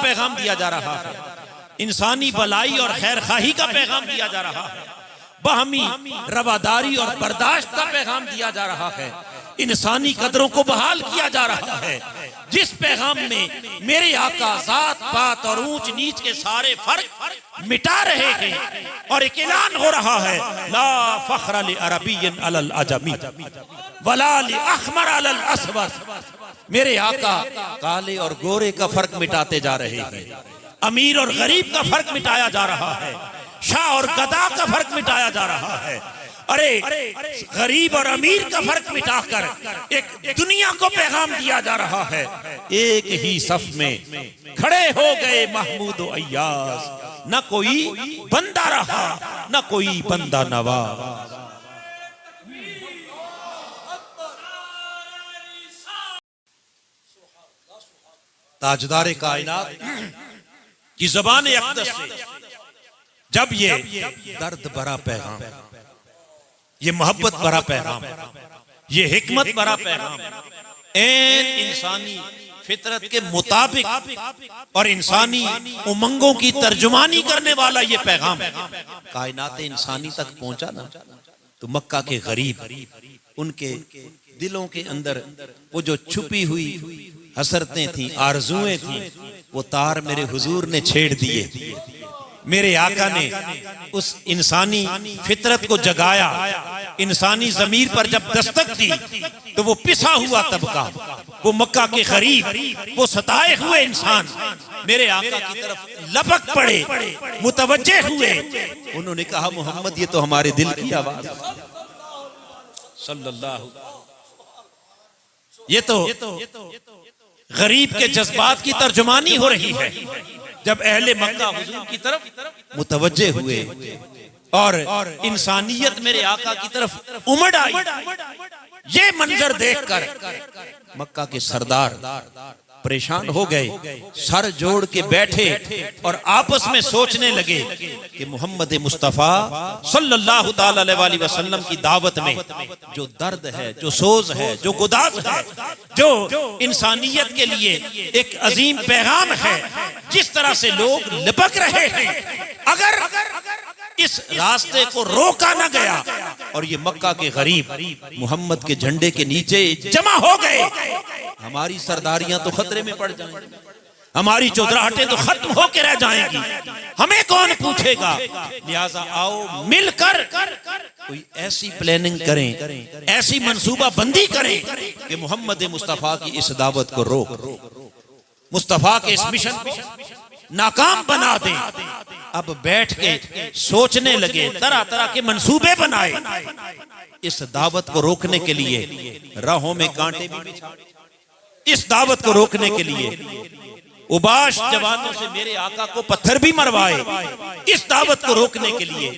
पैगाम दिया जा रहा है, इंसानी भलाई और खैर खाही का पैगाम दिया जा रहा है, बाहमी रवादारी और बर्दाश्त का पैगाम दिया जा रहा है, इंसानी कदरों को बहाल किया जा रहा है। जिस पैगाम में मेरे आका जात पात और ऊंच नीच के सारे फर्क मिटा रहे हैं और एक ऐलान हो रहा है, ला फख्र लि अरबिय्यन अलल अजमी वला लि अहमर अलल अस्वद। मेरे आका काले और गोरे का फर्क मिटाते जा रहे हैं, अमीर और गरीब का फर्क मिटाया जा रहा है, शाह और गदा का फर्क मिटाया जा रहा है। अरे गरीब और अमीर का फर्क मिटाकर एक दुनिया को पैगाम दिया जा रहा है। एक ही सफ में खड़े हो गए महमूद और अय्याज, न कोई बंदा रहा न कोई बंदा नवाज। ताजदार कायनात की ज़बान अक़दस से जब ये दर्द भरा पैगाम, ये मोहब्बत भरा पैगाम, ये हिकमत भरा पैगाम ऐन इंसानी फितरत के मुताबिक और इंसानी उमंगों की तर्जुमानी करने वाला ये पैगाम कायनात इंसानी तक पहुंचा ना, तो मक्का के गरीब उनके दिलों के अंदर वो जो छुपी हुई हसरतें थी, आरजुएं थी, वो तार मेरे हुजूर ने छेड़ दिए। मेरे आका ने उस इंसानी फितरत को जगाया। इंसानी जमीर पर जब दस्तक दी तो वो पिसा हुआ तबका, वो मक्का के गरीब, वो सताए हुए इंसान मेरे आका की तरफ लपक पड़े, मुतवज्जे हुए। उन्होंने कहा, मोहम्मद ये तो हमारे दिल की आवाज सल्लल्लाहु, ये तो गरीब के जज्बात की तर्जुमानी हो रही है। जब अहले मक्का हुजूर की तरफ मुतवज्जे हुए और इंसानियत मेरे आका की तरफ उमड़ आई, ये मंजर देखकर मक्का के सरदार परेशान हो गए, सर जोड़ के बैठे और आपस में सोचने लगे कि मोहम्मद मुस्तफा सल्लल्लाहु ताला अलैहि वसल्लम की दावत में जो दर्द है, जो सोज है, जो गुदाज है, जो इंसानियत के लिए एक अजीम पैगाम है, जिस तरह से लोग लिपक रहे हैं, अगर इस रास्ते को रोका न गया और ये मक्का के गरीब मोहम्मद के झंडे के नीचे जमा हो गए, हमारी सरदारियां तो खतरे में पड़ जाएंगी, हमारी चौधराहटें तो खत्म होकर रह जाएंगी, हमें कौन पूछेगा। लिहाजा आओ मिलकर कोई ऐसी प्लानिंग करें, ऐसी मंसूबा बंदी करें कि मोहम्मद मुस्तफा की इस दावत को रोक, मुस्तफा के इस मिशन को नाकाम बना दें। अब बैठ के सोचने लगे, तरह तरह के मंसूबे बनाए इस दावत को रोकने के लिए। राहों में कांटे भी बिछाए इस दावत को रोकने के लिए, उबाश जवानों से मेरे आका को पत्थर भी मरवाए इस दावत को रोकने के लिए।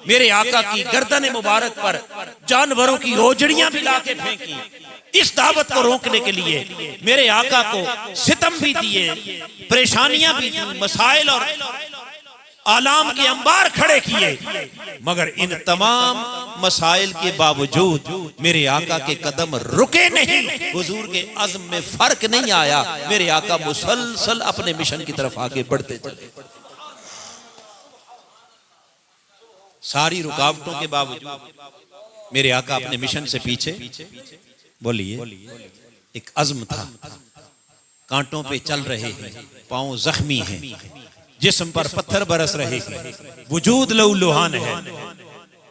मेरे आका की गर्दन मुबारक पर जानवरों की ओजड़ियां भी लाके फेंकी इस दावत को रोकने के लिए। मेरे आका को सितम भी दिए, परेशानियां भी दी, मसाइल और आलाम के अंबार खड़े किए, मगर इन तमाम मसाइल के बावजूद मेरे आका के कदम रुके नहीं। हुजूर के अज़्म में फर्क नहीं आया। मेरे आका मुसलसल अपने मिशन की तरफ आगे बढ़ते चले। सारी रुकावटों के बावजूद मेरे आका अपने मिशन से पीछे, बोलिए, एक अज़्म था। कांटों पे चल रहे हैं, पांव जख्मी हैं, जिस्म पर पत्थर बरस रहे हैं, वजूद लहूलुहान है।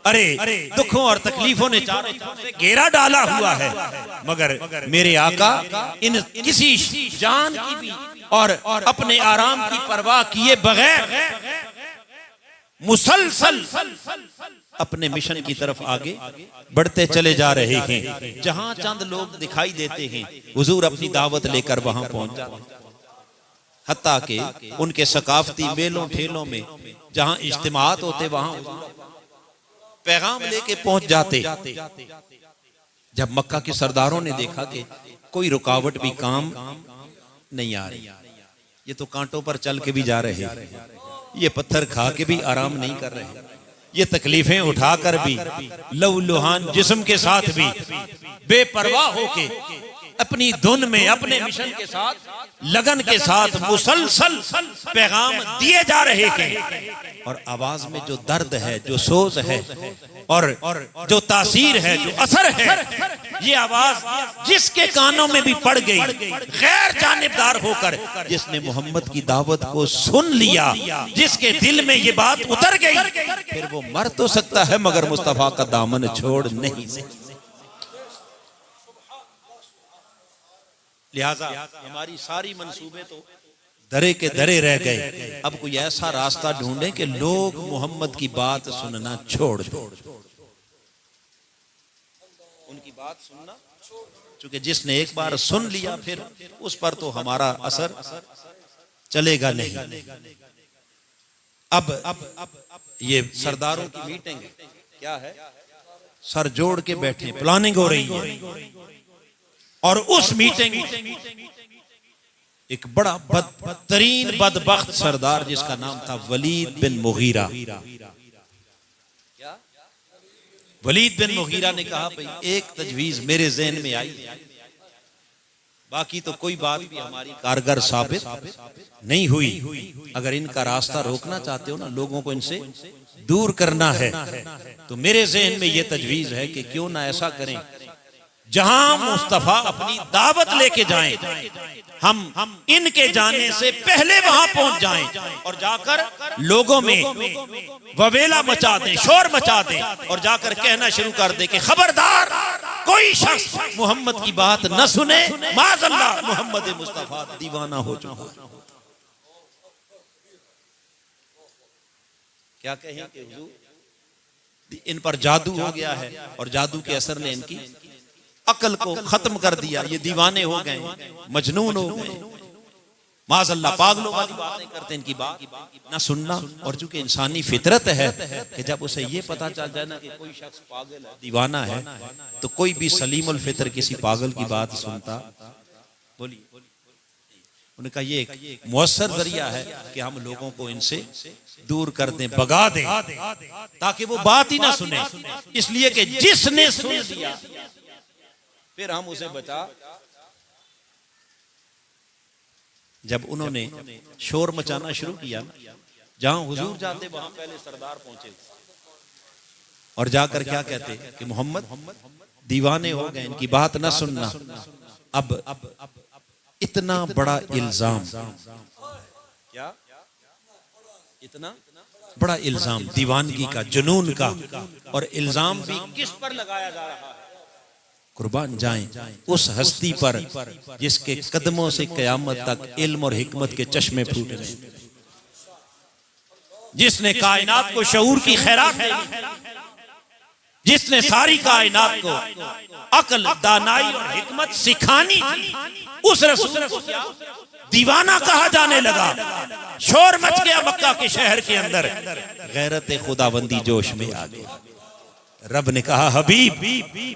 अरे दुखों और तकलीफों ने चारों तरफ से घेरा डाला हुआ है, मगर मेरे आका इन किसी जान की भी और अपने आराम की परवाह किए बगैर मुसलसल अपने मिशन की तरफ आगे बढ़ते चले जा रहे हैं। जहां चंद लोग दिखाई देते हैं, हुजूर अपनी दावत लेकर वहां पहुंच जाते हैं। हत्ता के उनके सकाफती मेलों ठेलों में जहां इज्तिमात होते वहां पैगाम लेके पहुंच जाते। जब मक्का के सरदारों ने देखा कि कोई रुकावट भी काम नहीं आ रही, ये तो कांटों पर चल के भी जा रहे हैं, ये पत्थर खा के भी आराम नहीं कर रहे, ये तकलीफें उठाकर भी लहूलुहान जिस्म के साथ भी बेपरवाह होके अपनी धुन में अपने मिशन के साथ लगन के साथ मुसलसल पैगाम दिए जा रहे थे। और आवाज में जो दर्द है, जो सोज है और जो तासीर है, जो असर है, ये आवाज जिसके कानों में भी पड़ गई, गैर जानिबदार होकर जिसने मोहम्मद की दावत को सुन लिया, जिसके दिल में ये बात उतर गई, फिर वो मर तो सकता है मगर मुस्तफा का दामन छोड़ नहीं सकता। लिहाजा हमारी सारी मंसूबे तो दरे के दरे रह गए। अब कोई ऐसा रास्ता ढूंढे कि लोग मोहम्मद की बात सुनना छोड़ दो, उनकी बात सुनना, क्योंकि जिसने एक बार सुन लिया फिर उस पर तो हमारा असर चलेगा नहीं। अब ये सरदारों की मीटिंग क्या है, सर जोड़ के बैठे, प्लानिंग हो रही है। और उस मीटिंग एक बड़ा बदतरीन बदबख्त सरदार जिसका नाम था वलीद बिन मुगीरा, वलीद बिन मुगीरा ने कहा भाई एक तजवीज मेरे ज़हन में आई, बाकी तो कोई बात भी हमारी कारगर साबित नहीं हुई। अगर इनका रास्ता रोकना चाहते हो ना, लोगों को इनसे दूर करना है, तो मेरे ज़हन में ये तजवीज है कि क्यों ना ऐसा करें, जहां मुस्तफा अपनी दावत लेके जाएं, हम इनके जाने से पहले वहां पहुंच जाएं और जाकर लोगों में ववेला मचा दें, शोर मचा दें और जाकर कहना शुरू कर दें कि खबरदार कोई शख्स मोहम्मद की बात न सुने, माज़अल्लाह मोहम्मद मुस्तफा दीवाना हो चुका। क्या कहें कि हुजूर इन पर जादू हो गया है और जादू के असर ने इनकी अकल को खत्म कर दिया, ये दीवाने हो गए, मजनून हो गए, माज़अल्लाह पागलों वाली बातें करते, इनकी बात ना सुनना। और चूंकि इंसानी फितरत है कि जब उसे ये पता चल जाए ना कि कोई शख्स पागल है, दीवाना है, तो कोई भी सलीमुल फितर किसी पागल की बात सुनता। बोलिए, उन्होंने कहा ये एक मुअस्सर जरिया है कि हम लोगों को इनसे दूर कर दें, भगा दें, ताकि वो बात ही ना सुने, इसलिए कि जिसने सुन लिया फिर हम उसे बचा। जब उन्होंने शोर मचाना शुरू किया, जहां हुजूर जाते वहां पहले सरदार पहुंचे और जाकर क्या कहते कि मोहम्मद दीवाने हो गए, इनकी बात ना सुनना। अब इतना बड़ा इल्जाम, क्या इतना बड़ा इल्जाम दीवानगी का, जुनून का, और इल्जाम भी किस पर लगाया जा रहा है? कुर्बान जाएं उस हस्ती पर जिसके कदमों से कयामत तक इल्म और हिकमत के चश्मे फूट गए, जिसने कायनात को शऊर की खैरात है, जिसने सारी कायनात को अकल, दानाई और हिकमत सिखानी थी, उस रसूल को क्या दीवाना कहा जाने लगा। शोर मच गया मक्का के शहर के अंदर, गैरत खुदाबंदी जोश में आ गई। रब ने कहा हबीब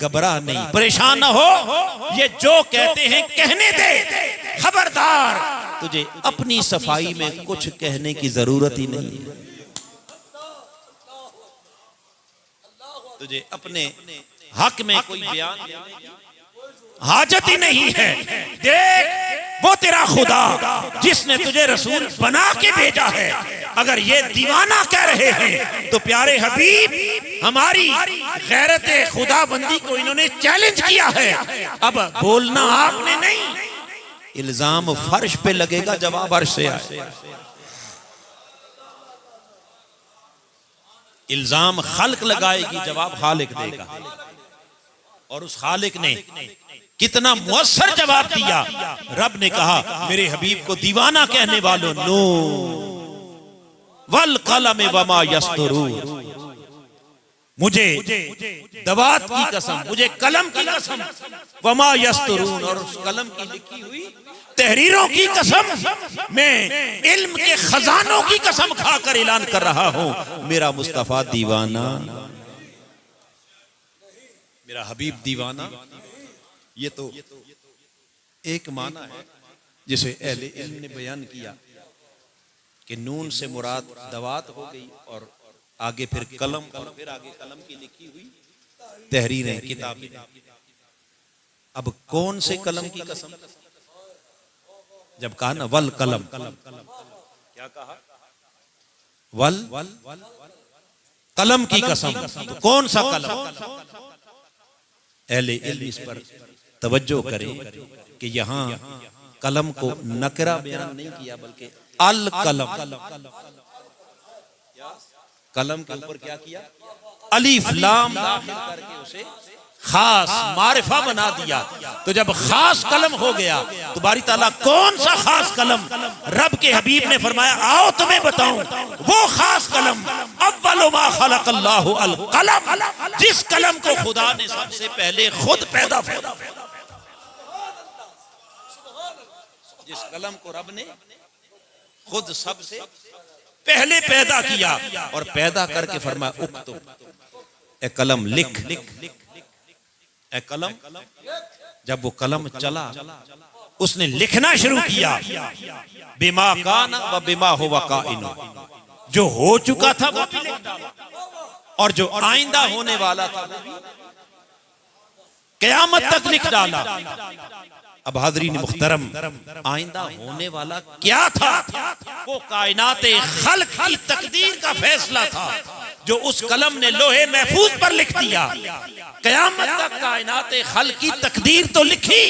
घबरा नहीं, परेशान न हो, ये जो कहते हैं कहने दे, खबरदार तुझे अपनी सफाई में कुछ कहने की जरूरत ही नहीं है, तुझे अपने हक में कोई बयान देने की हाजत ही नहीं है। देख वो तेरा खुदा जिसने तुझे रसूल बना के भेजा है, अगर ये दीवाना कह रहे हैं तो प्यारे हबीब हमारी गैरत खुदाबंदी को इन्होंने चैलेंज किया है। अब बोलना आपने नहीं, इल्जाम फर्श पे लगेगा, जवाब अर्श से आए। इल्जाम खल्क लगाएगी, जवाब खालिक देगा। और उस खालिक ने कितना मुअस्सर जवाब दिया। रब ने कहा मेरे हबीब को दीवाना कहने वालों, नो वल कलम वमा यस्तुरून, मुझे दवात की कसम, मुझे कलम की कसम, वमा यस्तुरून, और उस कलम की लिखी हुई तहरीरों की कसम, मैं इल्म के खजानों की कसम खाकर ऐलान कर रहा हूं, मेरा मुस्तफा दीवाना, मेरा हबीब दीवाना। ये तो एक माना है जिसे अहले इल्म ने बयान किया कि नून से मुराद दवात हो गई, और आगे फिर कलम, और फिर आगे कलम की लिखी हुई तहरीरें, किताबें। अब कौन से कलम की कसम? जब कहा ना वल कलम, क्या कहा? वल कलम की कसम। तो कौन सा कलम? अहले इल्म इस पर तवज्जो करें कि यहाँ कलम को नकरा बयान नहीं किया, बल्कि अल कलम, कलम के ऊपर क्या किया? अलिफ लाम दाखिल करके उसे खास मारिफा बना दिया। तो जब खास कलम हो गया तो बारी ताला कौन सा खास कलम? रब के हबीब ने फरमाया आओ तुम्हें बताऊं वो खास कलम, अव्वलु मा खलक़ल्लाहु अल कलम, जिस कलम को खुदा ने सबसे पहले खुद पैदा किया, जिस कलम को रब ने खुद सबसे पहले पैदा किया और पैदा करके फरमाया उक्तुब, ए कलम लिख। ए कलम, जब वो कलम चला उसने लिखना शुरू किया, बिमा काना व बिमा हुवा काइनु, जो हो चुका था वो भी लिख डाला और जो आइंदा होने वाला था क़यामत तक लिख डाला। अब हाज़रीन मुहतरम, आइंदा होने वाला क्या था? वो कायनाते खल्क की तकदीर का फैसला था जो उस कलम ने लोहे महफूज पर लिख दिया। क़यामत तक कायनाते खल्क की तकदीर तो लिखी,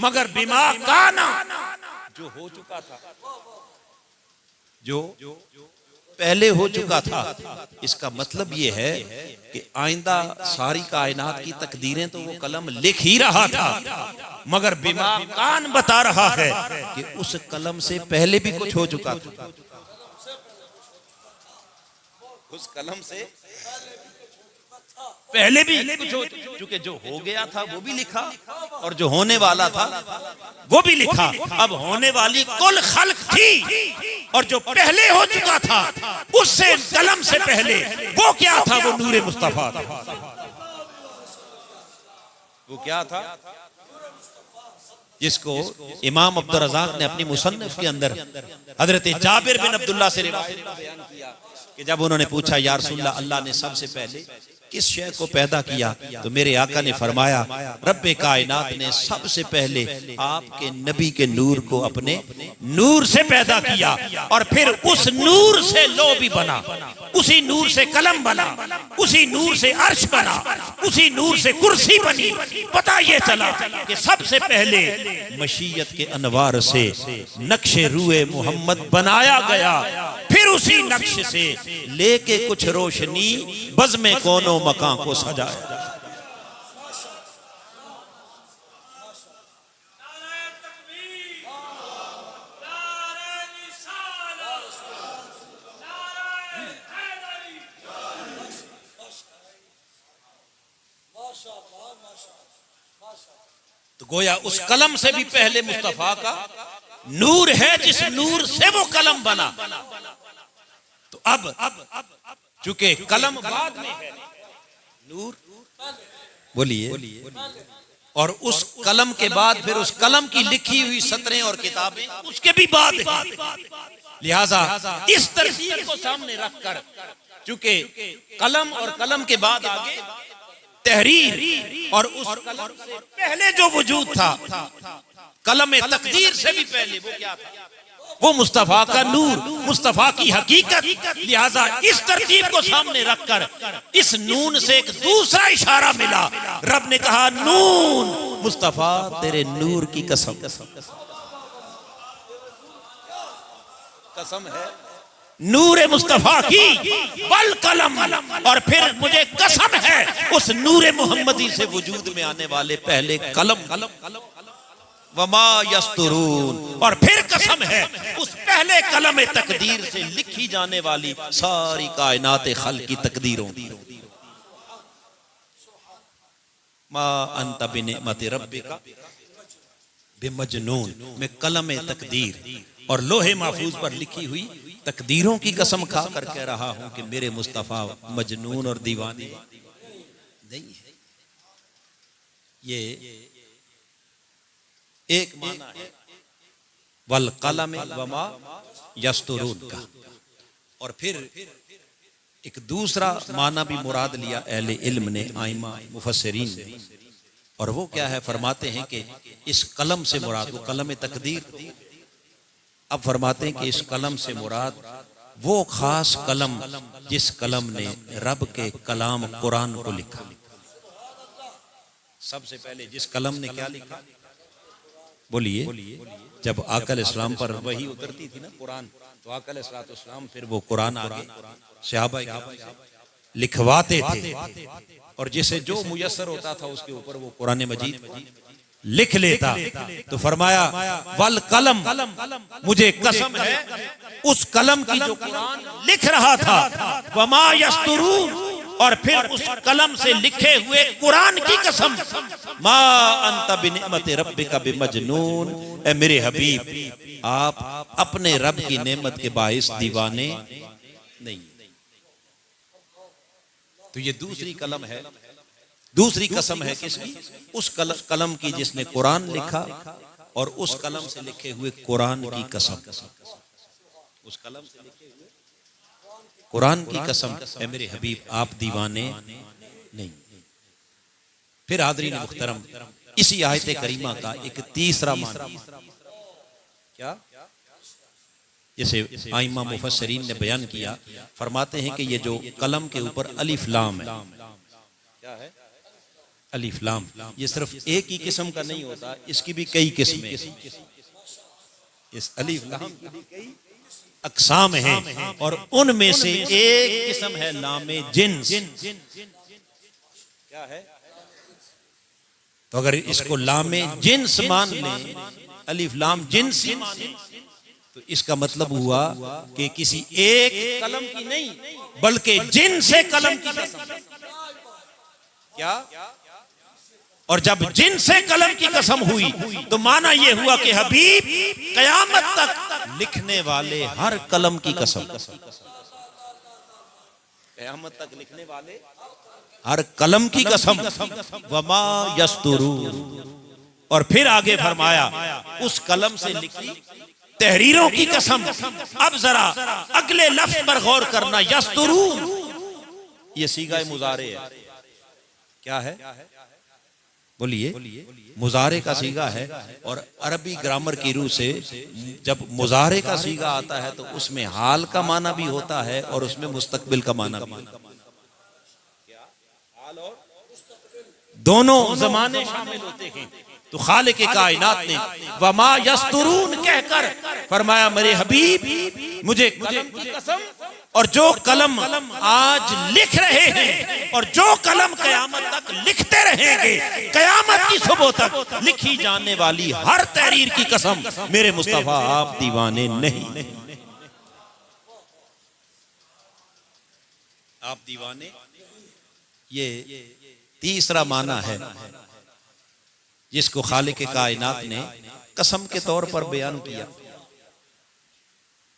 मगर बिमा काना, जो हो चुका था, जो पहले हो चुका था। इसका मतलब ये है कि आइंदा सारी कायनात की तकदीरें तो वो कलम लिख ही रहा था, मगर बिमा कान बता रहा है कि उस कलम से पहले भी कुछ हो चुका था। उस कलम से पहले भी कुछ हो, चूंकि जो हो गया था वो भी लिखा और जो होने वाला था वो भी लिखा। अब होने वाली कुल खल्क थी और जो पहले हो चुका था उससे कलम से पहले वो क्या था? वो नूरे मुस्तफा था। वो क्या था? जिसको इमाम अब्दुल रज़ाक ने अपनी मुसन्नफ के अंदर हजरत जाबिर बिन अब्दुल्लाह से रिवायत बयान किया कि जब उन्होंने पूछा या रसूलल्लाह, अल्लाह ने सबसे पहले किस शय को पैदा किया? तो मेरे आका ने फरमाया रब्बे कायनात ने सबसे पहले आपके नबी के नूर को अपने नूर से पैदा किया और फिर उस नूर से लो भी बना, उसी नूर से कलम बना, उसी नूर से अर्श बना, उसी नूर से कुर्सी बनी। पता ये चला कि सबसे पहले मशीयत के अनवार से नक्शे रूए मोहम्मद बनाया गया, फिर उसी नक्श से लेके कुछ रोशनी बज़्म कोनो मकान को सजाया। तो गोया उस कलम से भी पहले मुस्तफा का नूर है, जिस नूर से वो कलम बना। तो अब चूंकि कलम बाद में है, नूर बोलिए, और उस कलम के बाद फिर उस कलम की लिखी हुई सतरें और किताबें उसके भी बाद है। लिहाजा इस तरतीब को सामने रखकर, चूंकि कलम और कलम के बाद आगे तहरीर और उस कलम से पहले जो वजूद था, कलम तकदीर से भी पहले वो क्या था? वो मुस्तफा का नूर, मुस्तफा की हकीकत। लिहाजा इस तरतीब को सामने रखकर इस नून से एक दूसरा इशारा मिला। रब ने कहा नून, मुस्तफा तेरे नूर की कसम, कसम है नूर मुस्तफा की, वल कलम, और फिर मुझे कसम है उस नूर मोहम्मदी से वजूद में आने वाले पहले कलम, वमा यस्तुरून, और फिर कसम है उस पहले कलम तकदीर से लिखी जाने वाली सारी कायनात खल्क की तकदीरों। मा अंत बिनिअमति रब्बिका बिमजनून, में कलम तकदीर और लोहे महफूज पर लिखी हुई तकदीरों की कसम खा कर कह रहा हूं कि मेरे मुस्तफा मजनून और दीवाने नहीं है। ये एक माना है वल कलम वमा यस्तुरून का, और फिर एक दूसरा माना भी मुराद लिया अहले इल्म ने, आइमा मुफस्सिरीन ने, और वो क्या है, फरमाते हैं कि इस कलम से मुराद, वो कलम तकदीर, अब फरमाते हैं कि इस कलम से मुराद वो खास कलम जिस कलम ने रब के कलाम कुरान को लिखा। सबसे पहले जिस कलम ने क्या लिखा, बोलिए, जब आका अलैहिस्सलाम पर वही उतरती थी ना कुरान, तो आका अलैहिस्सलाम फिर वो कुरान आगे सहाबा लिखवाते थे, और जिसे जो मुयस्सर होता था उसके ऊपर वो कुरान मजीद लिख लेता। तो फरमाया वल कलम, मुझे कसम है उस कलम की जो कुरान लिख रहा था, वमा यस्तुरून, और फिर उस कलम से लिखे हुए कुरान की कसम, मा अंत बिनिअमति रब्बिका बिमजनून, ए मेरे हबीब आप अपने रब की नेमत के बाइस दीवाने नहीं। तो ये दूसरी कलम है, दूसरी कसम है किसकी, उस कलम की जिसने कुरान लिखा, और उस कलम से लिखे हुए कुरान की कसम, उस कलम से लिखे हुए कुरान की कसम, है मेरे हबीब आप दीवाने नहीं। फिर हाज़रीन मुहतरम, इसी आयत करीमा का एक तीसरा माना क्या, जैसे आइमा मुफस्सिरीन ने बयान किया, फरमाते हैं कि ये जो कलम के ऊपर अलिफ लाम है, क्या है अलिफ लाम, ये सिर्फ एक ही किस्म का नहीं होता, इसकी भी कई किस्में, इस अलिफ लाम की भी कई अक़साम हैं, और उनमें से एक किस्म है लामे जिन्स। क्या है, तो अगर इसको लामे जिन्स मान लें, अलिफ लाम जिन्स ही माने, तो इसका मतलब हुआ कि किसी एक कलम की नहीं, बल्कि जिन से कलम की कसम। क्या, और जब जिन से कलम की कसम हुई तो माना यह हुआ कि हबीब कयामत तक लिखने वाले हर कलम की कसम, कयामत तक लिखने वाले हर कलम की कसम, वमा यस्तुरून, और फिर आगे फरमाया उस कलम से लिखी तहरीरों की कसम। अब जरा अगले लफ्ज पर गौर करना, यस्तुरून, ये सीगा मुजारे है, क्या है, बोलिए, मुजारे का सीगा है, और अरबी ग्रामर की रूह से जब मुजारे का सीगा आता है तो उसमें हाल का माना भी होता है और उसमें मुस्तकबिल का माना भी, दोनों जमाने शामिल होते हैं। तो खालिक कायनात ने वमा यस्तुरून कहकर फरमाया मेरे हबीब मुझे कलम की कसम, और जो कलम आज लिख रहे हैं और जो कलम कयामत तक लिखते रहेंगे, कयामत की सुबह तक लिखी जाने वाली हर तहरीर की कसम, मेरे मुस्तफा आप दीवाने नहीं, आप दीवाने। ये तीसरा माना है जिसको खालिक कायनात ने कसम के तौर पर बयान किया,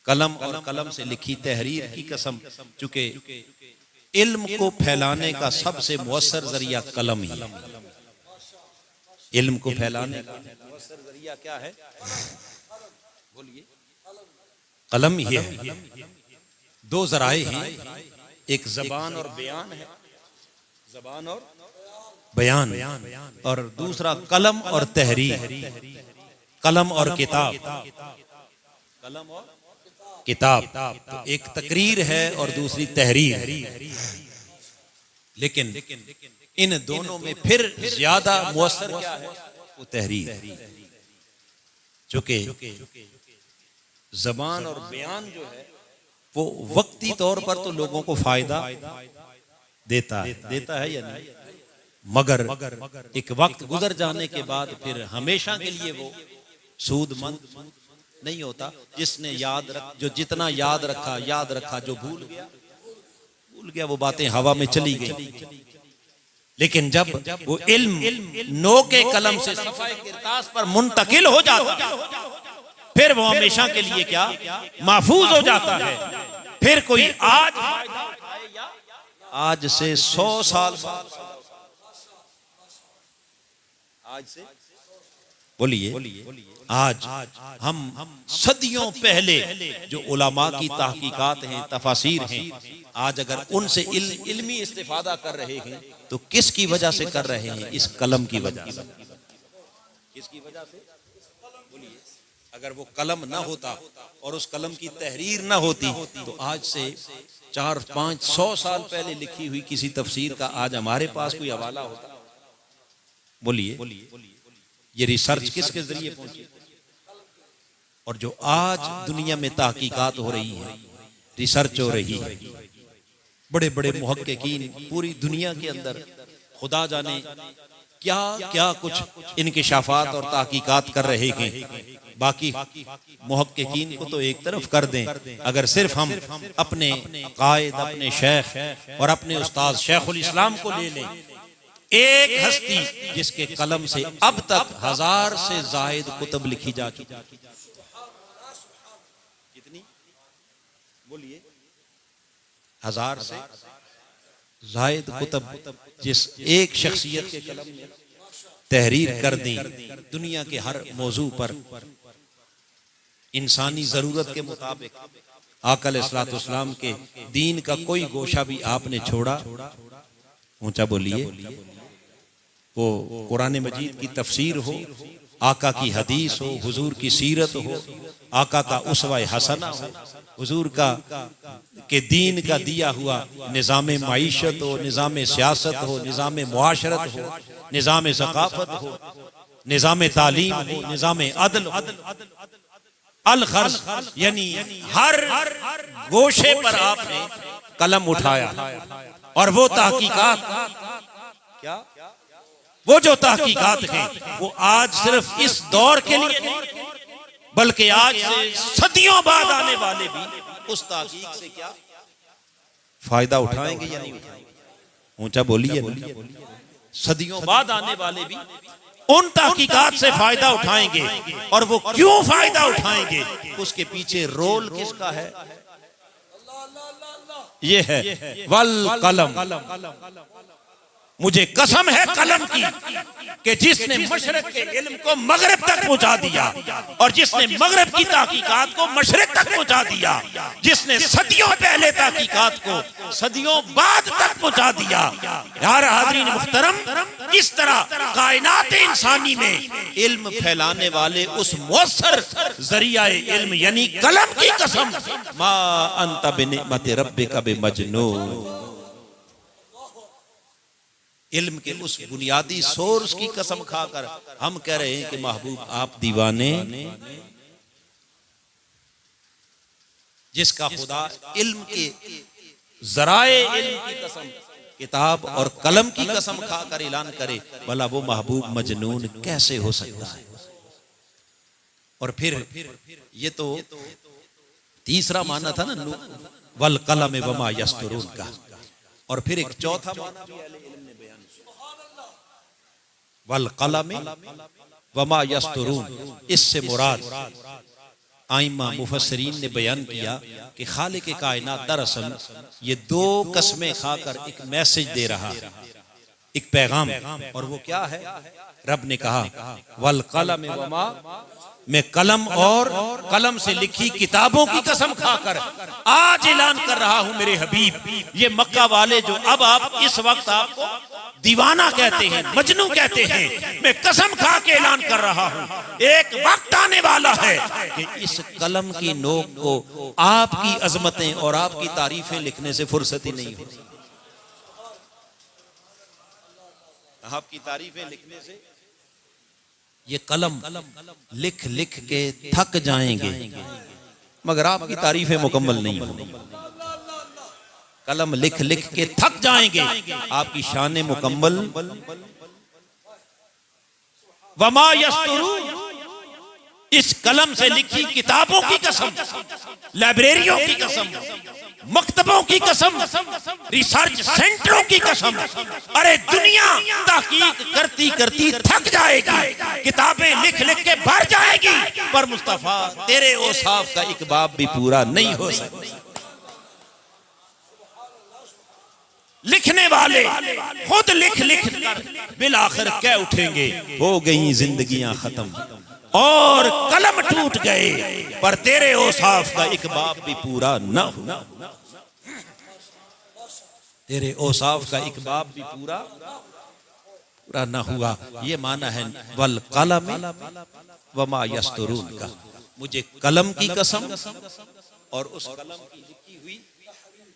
कलम और कलम से लिखी तहरीर की कसम, चूंकि इल्म को फैलाने का सबसे मुअस्सर जरिया कलम ही है। इल्म को फैलाने का मुअस्सर जरिया क्या है, बोलिए, कलम ही है। दो जराए हैं, एक जबान और बयान है, जबान और बयान, और दूसरा कलम और तहरीर, कलम और किताब, कलम और किताब। तो एक तकरीर है और दूसरी तहरीर, लेकिन इन दोनों में फिर ज्यादा मुअस्सर क्या है, वो तहरीर, चूंकि जबान और बयान जो है वो वक्ती तौर पर तो लोगों को फायदा देता है या नहीं, मगर एक वक्त गुजर जाने के बाद फिर हमेशा के लिए वो सूदमंद नहीं होता। जिसने जो जितना याद रखा, जो भूल गया वो बातें हवा में चली गई। लेकिन जब वो इल्म नो के कलम से सफाए किरतास पर मुंतकिल हो जाता, फिर वो हमेशा के लिए क्या महफूज हो जाता है। फिर कोई आज से 100 साल, आज से बोलिए आज हम सदियों पहले जो उलमा की तहकीकात हैं, तफासीर हैं, आज अगर उनसे इल्मी इस्तिफादा कर रहे हैं तो किसकी वजह से कर रहे हैं? इस कलम की वजह से। किसकी वजह से? बोलिए। अगर वो कलम ना होता और उस कलम की तहरीर ना होती तो आज से 400-500 साल पहले लिखी हुई किसी तफसीर का आज हमारे पास कोई हवाला होता? बोलिए। ये रिसर्च किसके जरिए पहुंची? और जो आज दुनिया में तहकीकात हो रही है, रिसर्च हो रही है, बड़े बड़े मुहक्किकीन पूरी दुनिया के अंदर खुदा जाने क्या क्या कुछ इंकिशाफात और तहकीकात कर रहे हैं। बाकी मुहक्किकीन को तो एक तरफ कर दें, अगर सिर्फ हम अपने कायद, अपने शेख और अपने उस्ताद शेखुल इस्लाम को ले लें, एक हस्ती जिसके कलम से अब तक 1000 से जायद कुतुब लिखी जा चुकी। कितनी? बोलिए। 1000 से जायद कुतुब जिस एक शख्सियत के कलम ने तहरीर कर दी दुनिया के हर मौजू पर, इंसानी जरूरत के मुताबिक। आका अलैहिस्सलाम के दीन का कोई गोशा भी आपने छोड़ा? ऊंचा बोलिए। वो कुरान मजीद की तफसीर हो, आका की हदीस हो, हुजूर की सीरत हो, आका का उसवा हसना हो, हुजूर का के दीन का दिया हुआ निज़ाम माईशत हो, निज़ाम सियासत हो, निज़ाम मुआशरत हो, निज़ाम सकाफत हो, निज़ाम तालीम हो, निज़ाम अदल हो, अल खर्ज, यानी हर गोशे पर आपने कलम उठाया। और वो तहकीकात, क्या वो जो तहकीकात हैं वो आज सिर्फ इस दौर के लिए नहीं, बल्कि आज से सदियों बाद आने वाले भी उस तहकीक से क्या फायदा उठाएंगे या नहीं उठाएंगे? ऊंचा बोलिए। सदियों बाद आने वाले भी उन तहकीकात से फायदा उठाएंगे। और वो क्यों फायदा उठाएंगे? उसके पीछे रोल किसका है? ये है वल कलम। मुझे कसम है कलम की कि जिसने मशरक के इल्म को मगरिब तक पहुंचा दिया और जिसने मगरिब की तहकीकात को मशरक तक पहुंचा दिया, जिसने सदियों पहले तहकीकात को सदियों बाद तक पहुंचा दिया। यार हाज़रीन मुहतरम, इस तरह कायनात इंसानी में इल्म फैलाने वाले उस मुअस्सर जरिया इल्म यानी कलम की कसम, मा अंत बिनिअमति रब्बिका बिमजनून। इल्म के उस बुनियादी सोर्स की कसम खाकर हम कह रहे हैं कि महबूब आप दीवाने, जिसका खुदा इल्म के जराए इल्म की कसम, किताब और कलम की कसम खाकर ऐलान करे, भला वो महबूब मजनून कैसे हो सकता है? और फिर ये तो तीसरा माना था ना वल कलम वमा यस्तुरून का, और फिर एक चौथा माना भी इल्म ने बयान किया, वल कलम वमा यस्तुरून। इससे मुराद आइमा मुफस्सरीन ने बयान किया कि खालिक कायनात दरअसल ये दो कसमें खाकर एक मैसेज दे रहा है, एक पैगाम। और वो क्या है? रब ने कहा वल कलम वमा, मैं कलम और कलम से लिखी किताबों की कसम खाकर आज ऐलान कर रहा हूं मेरे हबीब, ये मक्का वाले जो अब आप इस वक्त आपको दीवाना कहते हैं, मजनू कहते हैं, मैं कसम खा के ऐलान कर रहा हूं, एक वक्त आने वाला है कि इस कलम की नोक को आपकी अजमतें और आपकी तारीफें लिखने से फुर्सत ही नहीं होती। आपकी तारीफें लिखने से ये कलम लिख लिख के थक जाएंगे, मगर आपकी तारीफें मुकम्मल नहीं होंगी। कलम लिख लिख के थक जाएंगे, आपकी शान मुकम्मल। वमा यस्तुरून, इस कलम से लिखी किताबों की कसम, लाइब्रेरियों की कसम, मकतबों की कसम, रिसर्च सेंटरों की कसम। अरे दुनिया तहकीक करती करती थक जाएगी, किताबें लिख लिख के भर जाएगी, पर मुस्तफा तेरे औसाफ का एक बाब भी पूरा नहीं हो सकता। लिखने वाले खुद लिख लिख कर बिल आखिर कह उठेंगे, हो गई जिंदगियां खत्म, और कलम टूट गए, पर तेरे औसाफ का एक बाब भी पूरा न हुआ। तेरे औसाफ का एक बाब भी पूरा न हुआ। ये माना है वल कलम वमा यस्तुरून का। मुझे कलम की कसम और उस कलम की लिखी हुई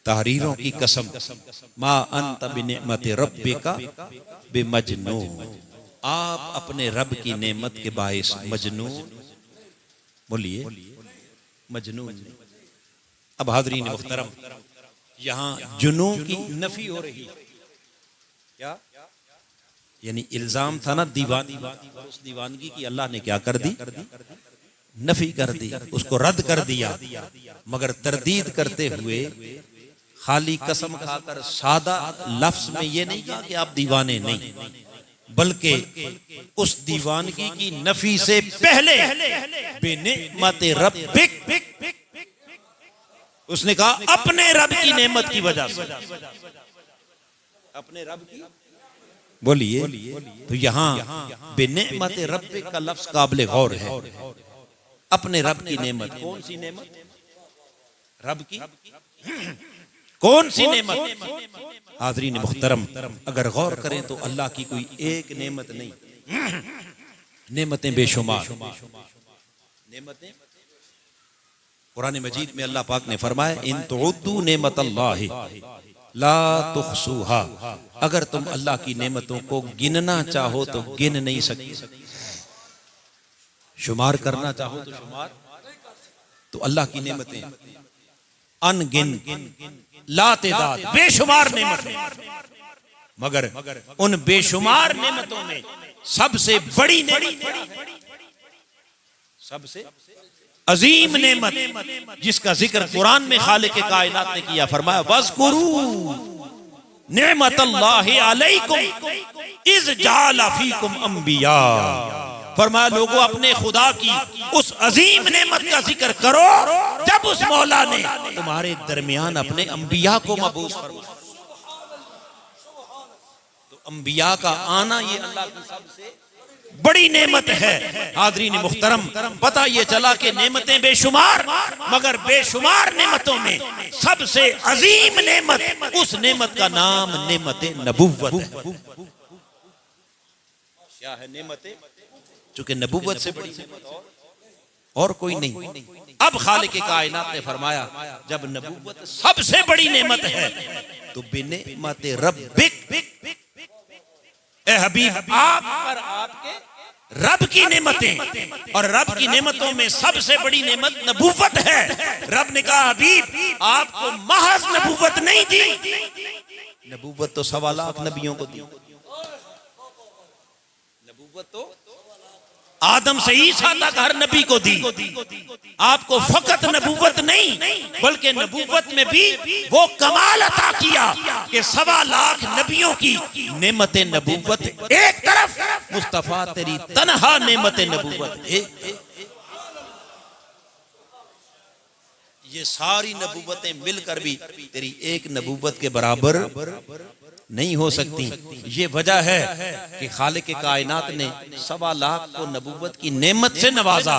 तहरीरों की कसम, मा अंत बिनिअमति रब्बिका बिमजनून। आप अपने रब की नेमत के बाइस मजनून, बोलिए मजनून। अब हाज़रीन मुहतरम, यहाँ जुनू की नफी हो रही है। क्या यानी इल्जाम था ना दीवानी, उस दीवानगी की अल्लाह ने क्या कर दी? नफी कर दी, उसको रद्द कर दिया। मगर तरदीद करते हुए खाली कसम खाकर सादा लफ्ज में ये नहीं कहा कि आप दीवाने नहीं, बल्कि उस दीवानगी की नफी से पहले बिनिअमति रब्बिक, उसने कहा अपने रब की नेमत की वजह से, अपने रब की, बोलिए। तो यहाँ बिनिअमति रब्बिक का लफ्ज काबिल गौर है। अपने रब की नेमत, कौन सी नेमत? रब की कौन सी नेमत? हाज़रीन मुहतरम, अगर गौर करें तो अल्लाह की कोई एक नेमत नहीं, नेमतें बेशुमार। नेमतें कुरान मजीद में अल्लाह पाक ने फरमाया, इन तुअद्दू नेमतल्लाहि ला तुहसूहा। अगर तुम अल्लाह की नेमतों को गिनना चाहो तो गिन नहीं सकते, शुमार करना चाहो तो शुमार। तो अल्लाह की नेमतें अनगिन, लातेदाद, बेशुमार नेमतें। मगर उन बेशुमार नेमतों में सबसे बड़ी नेमत, सबसे अजीम नेमत जिसका जिक्र कुरान में खालिक कायनात ने किया, फरमाया वज़कुरू नेमतल्लाहि अलैकुम इज़ जअल फीकुम अंबिया। फरमाया लोगों, अपने खुदा की उस अजीम नेमत का जिक्र करो जब उस मौला ने तुम्हारे दरमियान अपने अंबिया को मबूस फरमाया। तो अंबिया का आना ये अल्लाह की सबसे बड़ी नेमत है। हाज़रीन मुहतरम, पता ये चला कि नेमतें बेशुमार, मगर बेशुमार नेमतों में सबसे अजीम नेमत, उस नेमत का नाम नेमत नबुव्वत है। क्या है नेमत? चूंकि नबुव्वत से बड़ी नेमत और कोई नहीं। अब खालिक कायनात ने फरमाया, जब नबुव्वत सबसे बड़ी नेमत है तो बिनिअमति रब्बिक, ए हबीब, आप पर आपके रब की नेमतें, और रब की नेमतों में सबसे बड़ी नेमत नबुव्वत है। रब ने कहा, हबीब आपको महज नबुव्वत नहीं दी, नबुव्वत तो 1.25 लाख नबियों को दी। नबुव्वत तो आदम से ईसा तक हर नबी को दी। आपको फकत नबुव्वत नहीं, बल्कि नबुव्वत में भी वो कमाल अता किया कि 1.25 लाख नबियों की नेमत नबुव्वत एक तरफ, मुस्तफा तेरी तन्हा नेमत नबुव्वत एक। ये सारी नबुव्वतें मिलकर भी तेरी एक नबुव्वत के बराबर नहीं हो सकती। ये वजह है कि खालिक कायनात ने 1.25 लाख को नबुव्वत की नेमत से नवाजा,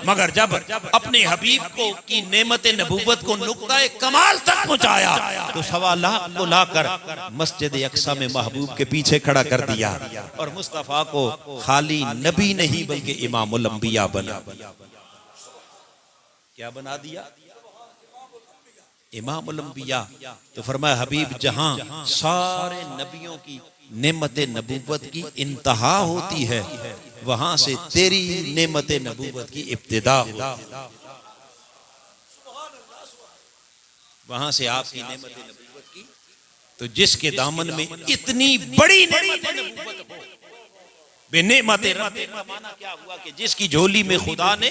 मगर जब अपने हबीब को की नेमत नबुव्वत को नुक्ता कमाल तक पहुंचाया तो 1.25 लाख को लाकर मस्जिद अक्सा में महबूब के पीछे खड़ा कर दिया, और मुस्तफा को खाली नबी नहीं बल्कि इमामुल अंबिया बना। क्या बना दिया? इमामुल अंबिया। तो फरमाया, हबीब जहां सारे नबियों की नेमत नबुव्वत की इंतहा होती है, वहां से तेरी नेमत नबुव्वत की इब्तिदा होती है। वहां से आपकी नेमत नबुव्वत की, तो जिसके दामन में इतनी बड़ी नेमत नबुव्वत हो, बेनेमत रब्बिक का माना क्या हुआ कि जिसकी झोली में खुदा ने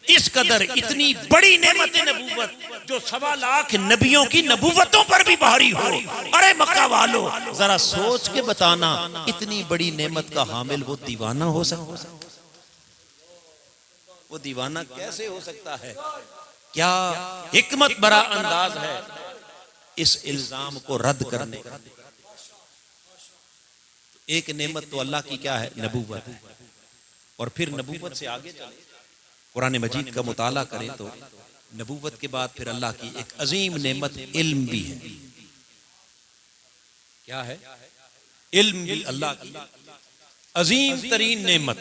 इस कदर इतनी बड़ी नेमत नबुव्वत, जो 1.25 लाख नबियों की नबुव्वतों पर भी भारी हो। अरे मक्का वालों, जरा सोच के बताना, इतनी बड़ी नेमत का हामिल वो दीवाना हो सकता है? वो दीवाना कैसे हो सकता है? क्या हिकमत भरा अंदाज है इस इल्जाम को रद्द करने का। एक नेमत तो अल्लाह की क्या है? नबुव्वत है। और फिर नबूवत से आगे चले, कुरान मजीद का मुताला करें तो नबूवत के बाद फिर अल्लाह की एक अजीम नेमत इल्म भी है। क्या है? इल्म भी अल्लाह की अजीम तरीन नेमत।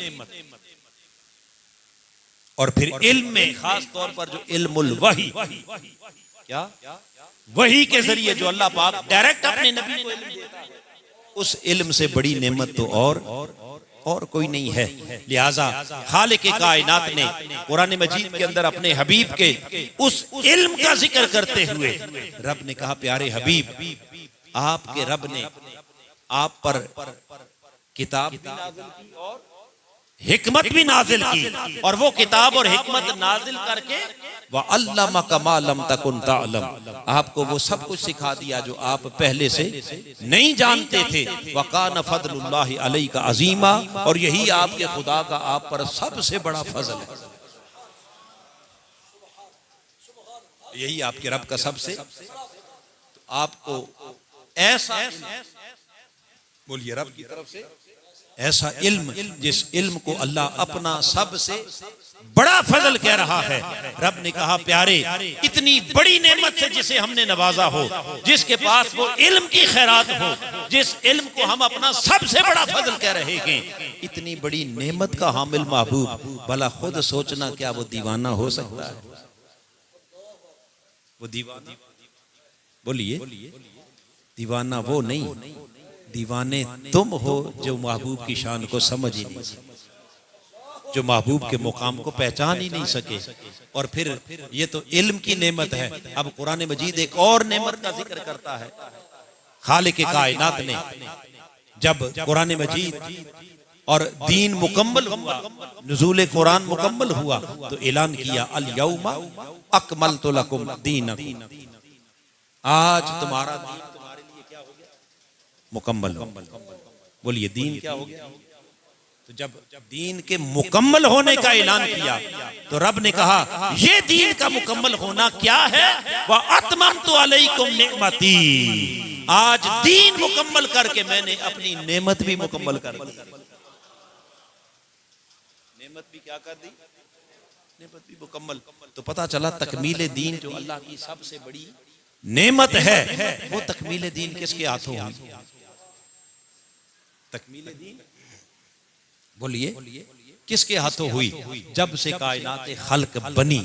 और फिर इल्म में खास तौर पर जो इल्मुल वही, क्या वही के जरिए जो अल्लाह पाक डायरेक्ट अपने नबी को इल्म देता है, उस इल्म से बड़ी नेमत तो और कोई नहीं है। लिहाजा खालिक कायनात ने कुरान मजीद के अंदर अपने हबीब के उस इल्म का जिक्र करते हुए रब ने कहा, प्यारे हबीब, आपके रब ने आप पर किताब भी नाज़िल की और हिकमत भी नाजिल की, और वो किताब और हिकमत नाजिल करके वअल्लमका मा लम तकुन तअलम, आपको वो सब कुछ सिखा दिया जो आप पहले से नहीं जानते थे। वकान फदलुल्लाहि अलैका अजीमा, और यही आपके खुदा का आप पर सबसे बड़ा फजल है। यही आपके रब का सबसे, तो आपको ऐसा, बोलिए, रब की तरफ से ऐसा इल्म, जिस इल्म को अल्लाह अपना सबसे बड़ा फजल कह रहा है। रब ने कहा, प्यारे, इतनी बड़ी नेमत से जिसे हमने नवाजा हो, जिसके पास वो इल्म की खैरात हो, जिस इल्म को हम अपना सबसे बड़ा फजल कह रहे हैं, इतनी बड़ी नेमत का हामिल महबूब, भला खुद सोचना क्या वो दीवाना हो सकता है? वो दीवाना, बोलिए, दीवाना वो नहीं, दीवाने तुम हो जो महबूब की शान को समझ ही नहीं सके, जो महबूब के मुकाम को पहचान ही नहीं सके। और फिर ये तो इल्म की नेमत है। अब कुरान मजीद एक और नेमत का जिक्र करता है। खालिक कायनात ने जब कुरान मजीद और दीन मुकम्मल हुआ, नुज़ूल कुरान मुकम्मल हुआ, तो ऐलान किया, अल यौमा अकमलतु लकुम दीनकुम, आज तुम्हारा दीन तुम्हारे लिए क्या हो गया? मुकम्मल हो। बोलिए, दीन क्या हो गया? तो जब दीन के मुकम्मल होने का ऐलान किया तो रब ने कहा, ये दीन का मुकम्मल होना क्या है? व अतममतु अलैकुम निअमती, आज दीन मुकम्मल करके मैंने अपनी नेमत भी मुकम्मल कर दी। नेमत भी क्या कर दी? नेमत भी मुकम्मल। तो पता चला तकमील दीन जो अल्लाह की सबसे बड़ी नेमत है, वो तकमील दीन किसके हाथों हुई? तकमील दीन, बोलिए, किसके हाथों हुई? जब से कायनात खल्क बनी,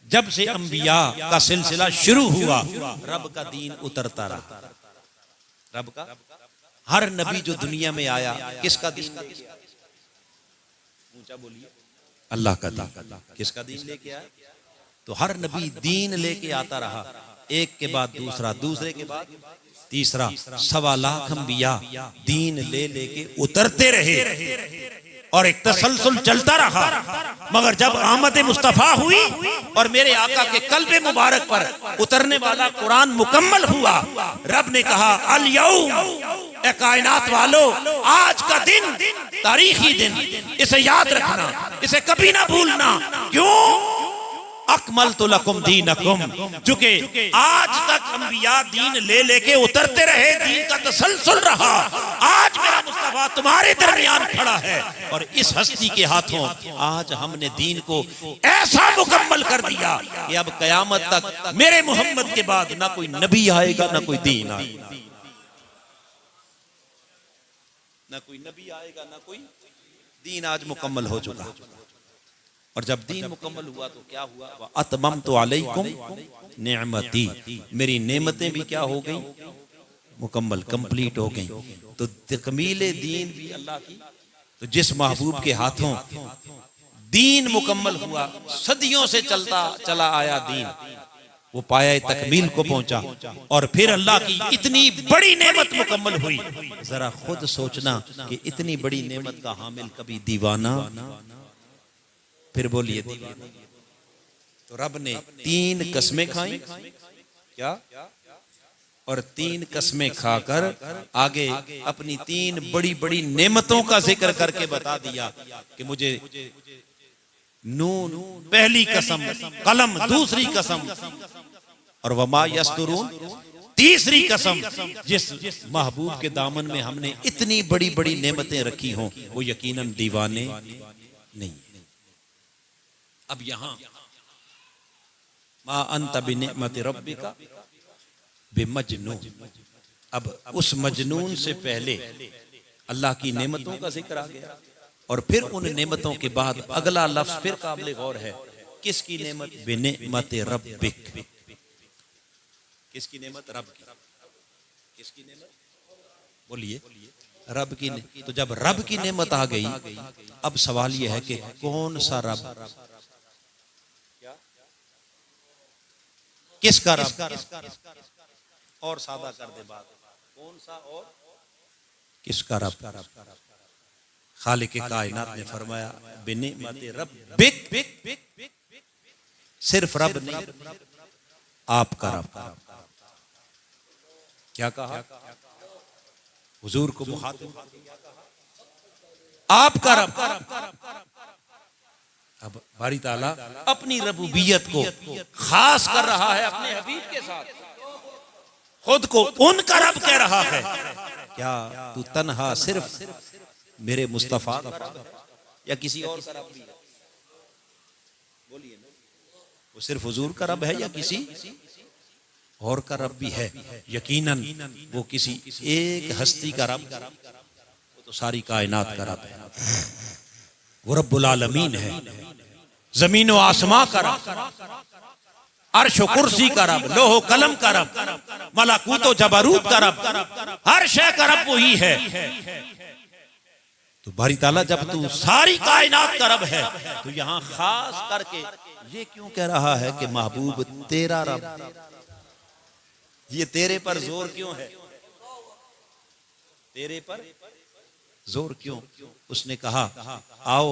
जब से अंबिया का सिलसिला शुरू हुआ, रब का दीन उतरता रहा। रब का हर नबी जो दुनिया में आया, किसका दीन लेके आया? ऊंचा बोलिए, अल्लाह का दीन। किसका दीन लेके आया? तो हर नबी दीन लेके आता रहा, एक के बाद दूसरा, दूसरे के बाद तीसरा, 1.25 लाख अंबिया दीन ले लेके उतरते रहे और एक तसलसल चलता रहा। मगर जब आमद मुस्तफा हुई और मेरे आका के कल्बे मुबारक पर उतरने वाला कुरान मुकम्मल हुआ, रब ने कहा, अल यौम, ए कायनात वालों, आज का दिन तारीखी दिन, इसे याद रखना, इसे कभी ना भूलना। क्यों? अकमलतु लकुम दीनकुम, चूंकि आज तक अंबिया दीन ले लेके उतरते रहे, दीन का तसलसल रहा, आज मेरा मुस्तफा तुम्हारे दरमियान खड़ा है और इस हस्ती के हाथों आज हमने दीन को ऐसा मुकम्मल कर दिया कि अब कयामत तक मेरे मोहम्मद के बाद ना कोई नबी आएगा, ना कोई दीन आएगा, ना कोई नबी आएगा, ना कोई दीन। आज मुकम्मल हो चुका। और जब दीन मुकम्मल हुआ तो क्या हुआ? अतममतु अलैकुम निअमती, मेरी नेमतें भी क्या हो गई? मुकम्मल, कंप्लीट हो गई। तो तकमीले दीन भी अल्लाह की। तो जिस महबूब के हाथों दीन मुकम्मल हुआ, सदियों से चलता चला आया दीन, वो पाया तकमील को पहुंचा और फिर अल्लाह की इतनी बड़ी नेमत मुकम्मल हुई। जरा खुद सोचना कि इतनी बड़ी नेमत का हामिल कभी दीवाना? फिर बोलिए, दीवाना। तो रब ने 3 कसमें खाई, क्या? और 3 कसमें खाकर आगे अपनी 3 बड़ी बड़ी नेमतों का जिक्र करके बता दिया कि मुझे नून पहली कसम, कलम दूसरी कसम, और वमा यस्तुरून तीसरी कसम, जिस महबूब के दामन में हमने इतनी बड़ी बड़ी नेमतें रखी हों, वो यकीनन दीवाने नहीं। अब यहां मा अंत बिनिअमति रब्बिका बिमजनून, अब उस मजनून से पहले अल्लाह की नेमतों का जिक्र आ गया, और फिर उन नेमतों के बाद अगला लफ्ज फिर काबिल गौर है। किसकी नेमत? बिनिअमति रब्बिक। किसकी नेमत? रब की। किसकी नेमत? बोलिए, रब की। तो जब रब की नेमत आ गई, अब सवाल यह है कि कौन सा रब? किसका रब? और सादा कर दे बात, कौन सा और किसका रब? खालिक कायनात ने फरमाया बिनिअमति रब्बिक, सिर्फ रब नहीं, आपका रब। क्या कहा? हुजूर को मुखातिब, आपका रब। अब बारी ताला अपनी रबूबियत को खास कर रहा है अपने हबीब के साथ, खुद को उनका रब कह रहा है। क्या तू तन्हा सिर्फ मेरे मुस्तफा का रब या किसी और का रब भी है? बोलिए ना, वो सिर्फ हुजूर का रब है या किसी और का रब भी है? यकीनन वो किसी एक हस्ती का रब, वो तो सारी कायनात का रब है। वो रब्बुल आलमीन है, जमीन व आसमां का रब, अर्श व कुर्सी का रब, लोहो कलम का रब, मलाकूत व जबरूत का रब, हर शय का रब वही है। तो बारी ताला जब तू सारी कायनात का रब है, तो यहां खास करके ये क्यों कह रहा है कि महबूब तेरा रब? ये तेरे पर जोर क्यों है? तेरे पर जोर क्यों? उसने कहा आओ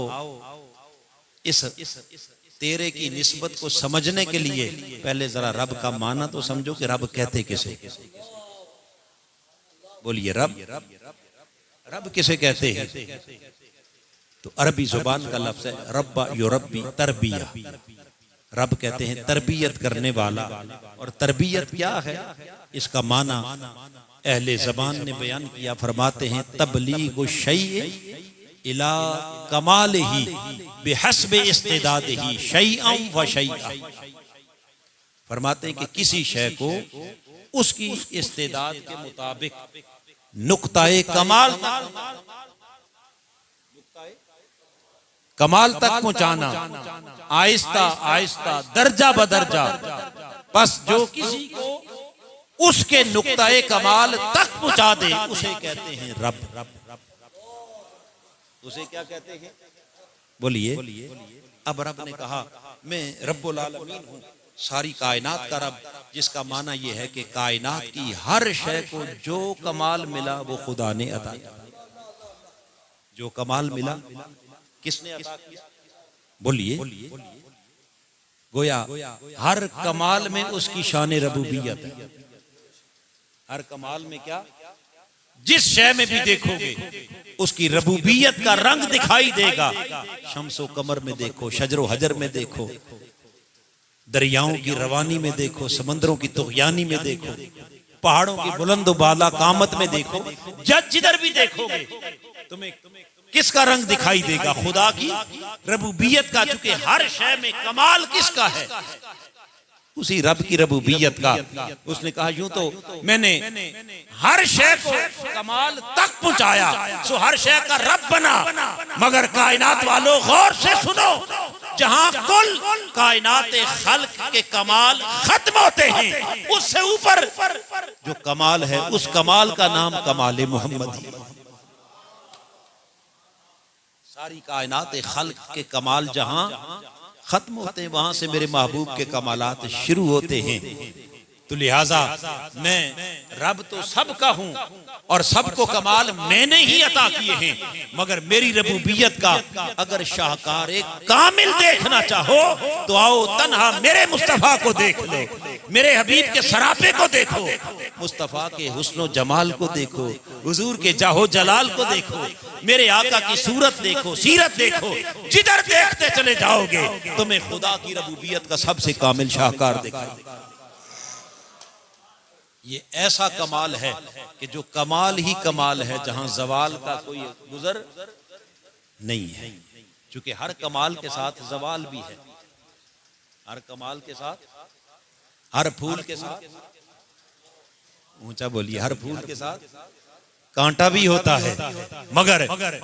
इस तेरे की निस्बत को समझने के लिए पहले जरा रब का माना तो समझो कि रब कहते किसे? बोलिए, रब रब किसे कहते हैं? तो अरबी जुबान का लफ्ज है रब्बा युरब्बी, तरबिया। रब कहते हैं तरबियत करने वाला। और तरबियत क्या है, इसका माना अहले ज़बान ने बयान किया। फरमाते हैं तबलीगु शैइ इला कमालिही बिहस्बि इस्तिदादिही शैअन व शैअ। फरमाते हैं कि किसी शय को उसकी इस्तिदाद के मुताबिक नुक्ताए कमाल तक पहुंचाना, आहिस्ता आहिस्ता, दर्जा बदर्जा। बस जो किसी को उसके नुक्ताए कमाल तक पहुंचा दे उसे कहते हैं रब। उसे क्या कहते हैं? बोलिए। अब रब ने कहा मैं रब्बुल आलमीन हूं, सारी कायनात का रब, जिसका माना यह है कि कायनात की हर शय को जो कमाल मिला वो खुदा ने अता किया। जो कमाल मिला किसने अता किया? बोलिए। गोया हर कमाल में उसकी शान रबूबियत है। हर कमाल में क्या? जिस शय में भी देखोगे उसकी रबूबियत का रंग दिखाई देगा। शम्सो कमर में देखो, शजरो हजर में देखो, दरियाओं की रवानी में देखो, समंदरों की तुग़यानी में देखो, पहाड़ों की बुलंद बाला कामत में देखो, जिधर भी देखोगे तुम्हें किसका रंग दिखाई देगा? खुदा की रबूबियत का। चूंकि हर शय में कमाल किसका है? उसी रब की रबूबियत का। उसने कहा यूं तो मैंने हर शय को कमाल तक पहुंचाया, सो हर शय का रब बना। मगर कायनात वालों गौर से सुनो, जहां कुल कायनात खल्क के कमाल खत्म होते हैं, उससे ऊपर जो कमाल है उस कमाल का नाम कमाल मोहम्मदी। सारी कायनात खल्क के कमाल जहां खत्म होते हैं, वहां से मेरे महबूब के कमालात शुरू होते हैं। तो लिहाजा मैं रब तो सबका हूं और सबको कमाल मैंने ही अता किए हैं। मगर मेरी रबूबियत का अगर शाहकार एक कामिल देखना चाहो तो आओ तन्हा मेरे मुस्तफा को देख लो, मेरे हबीब के सरापे को देखो, मुस्तफा के हुस्नो जमाल को देखो, हुजूर के जाहो जलाल को देखो, मेरे आका की सूरत देखो, सीरत देखो। जिधर देखते चले जाओगे तुम्हें खुदा की रबूबियत का सबसे कामिल शाहकार दिखाएगा। ये ऐसा कमाल है कि जो कमाल ही कमाल है, जहां जवाल का कोई गुजर नहीं है। क्योंकि हर कमाल के साथ जवाल भी है, हर कमाल के साथ, हर फूल के साथ, ऊंचा बोलिए, हर फूल के साथ कांटा भी होता है। मगर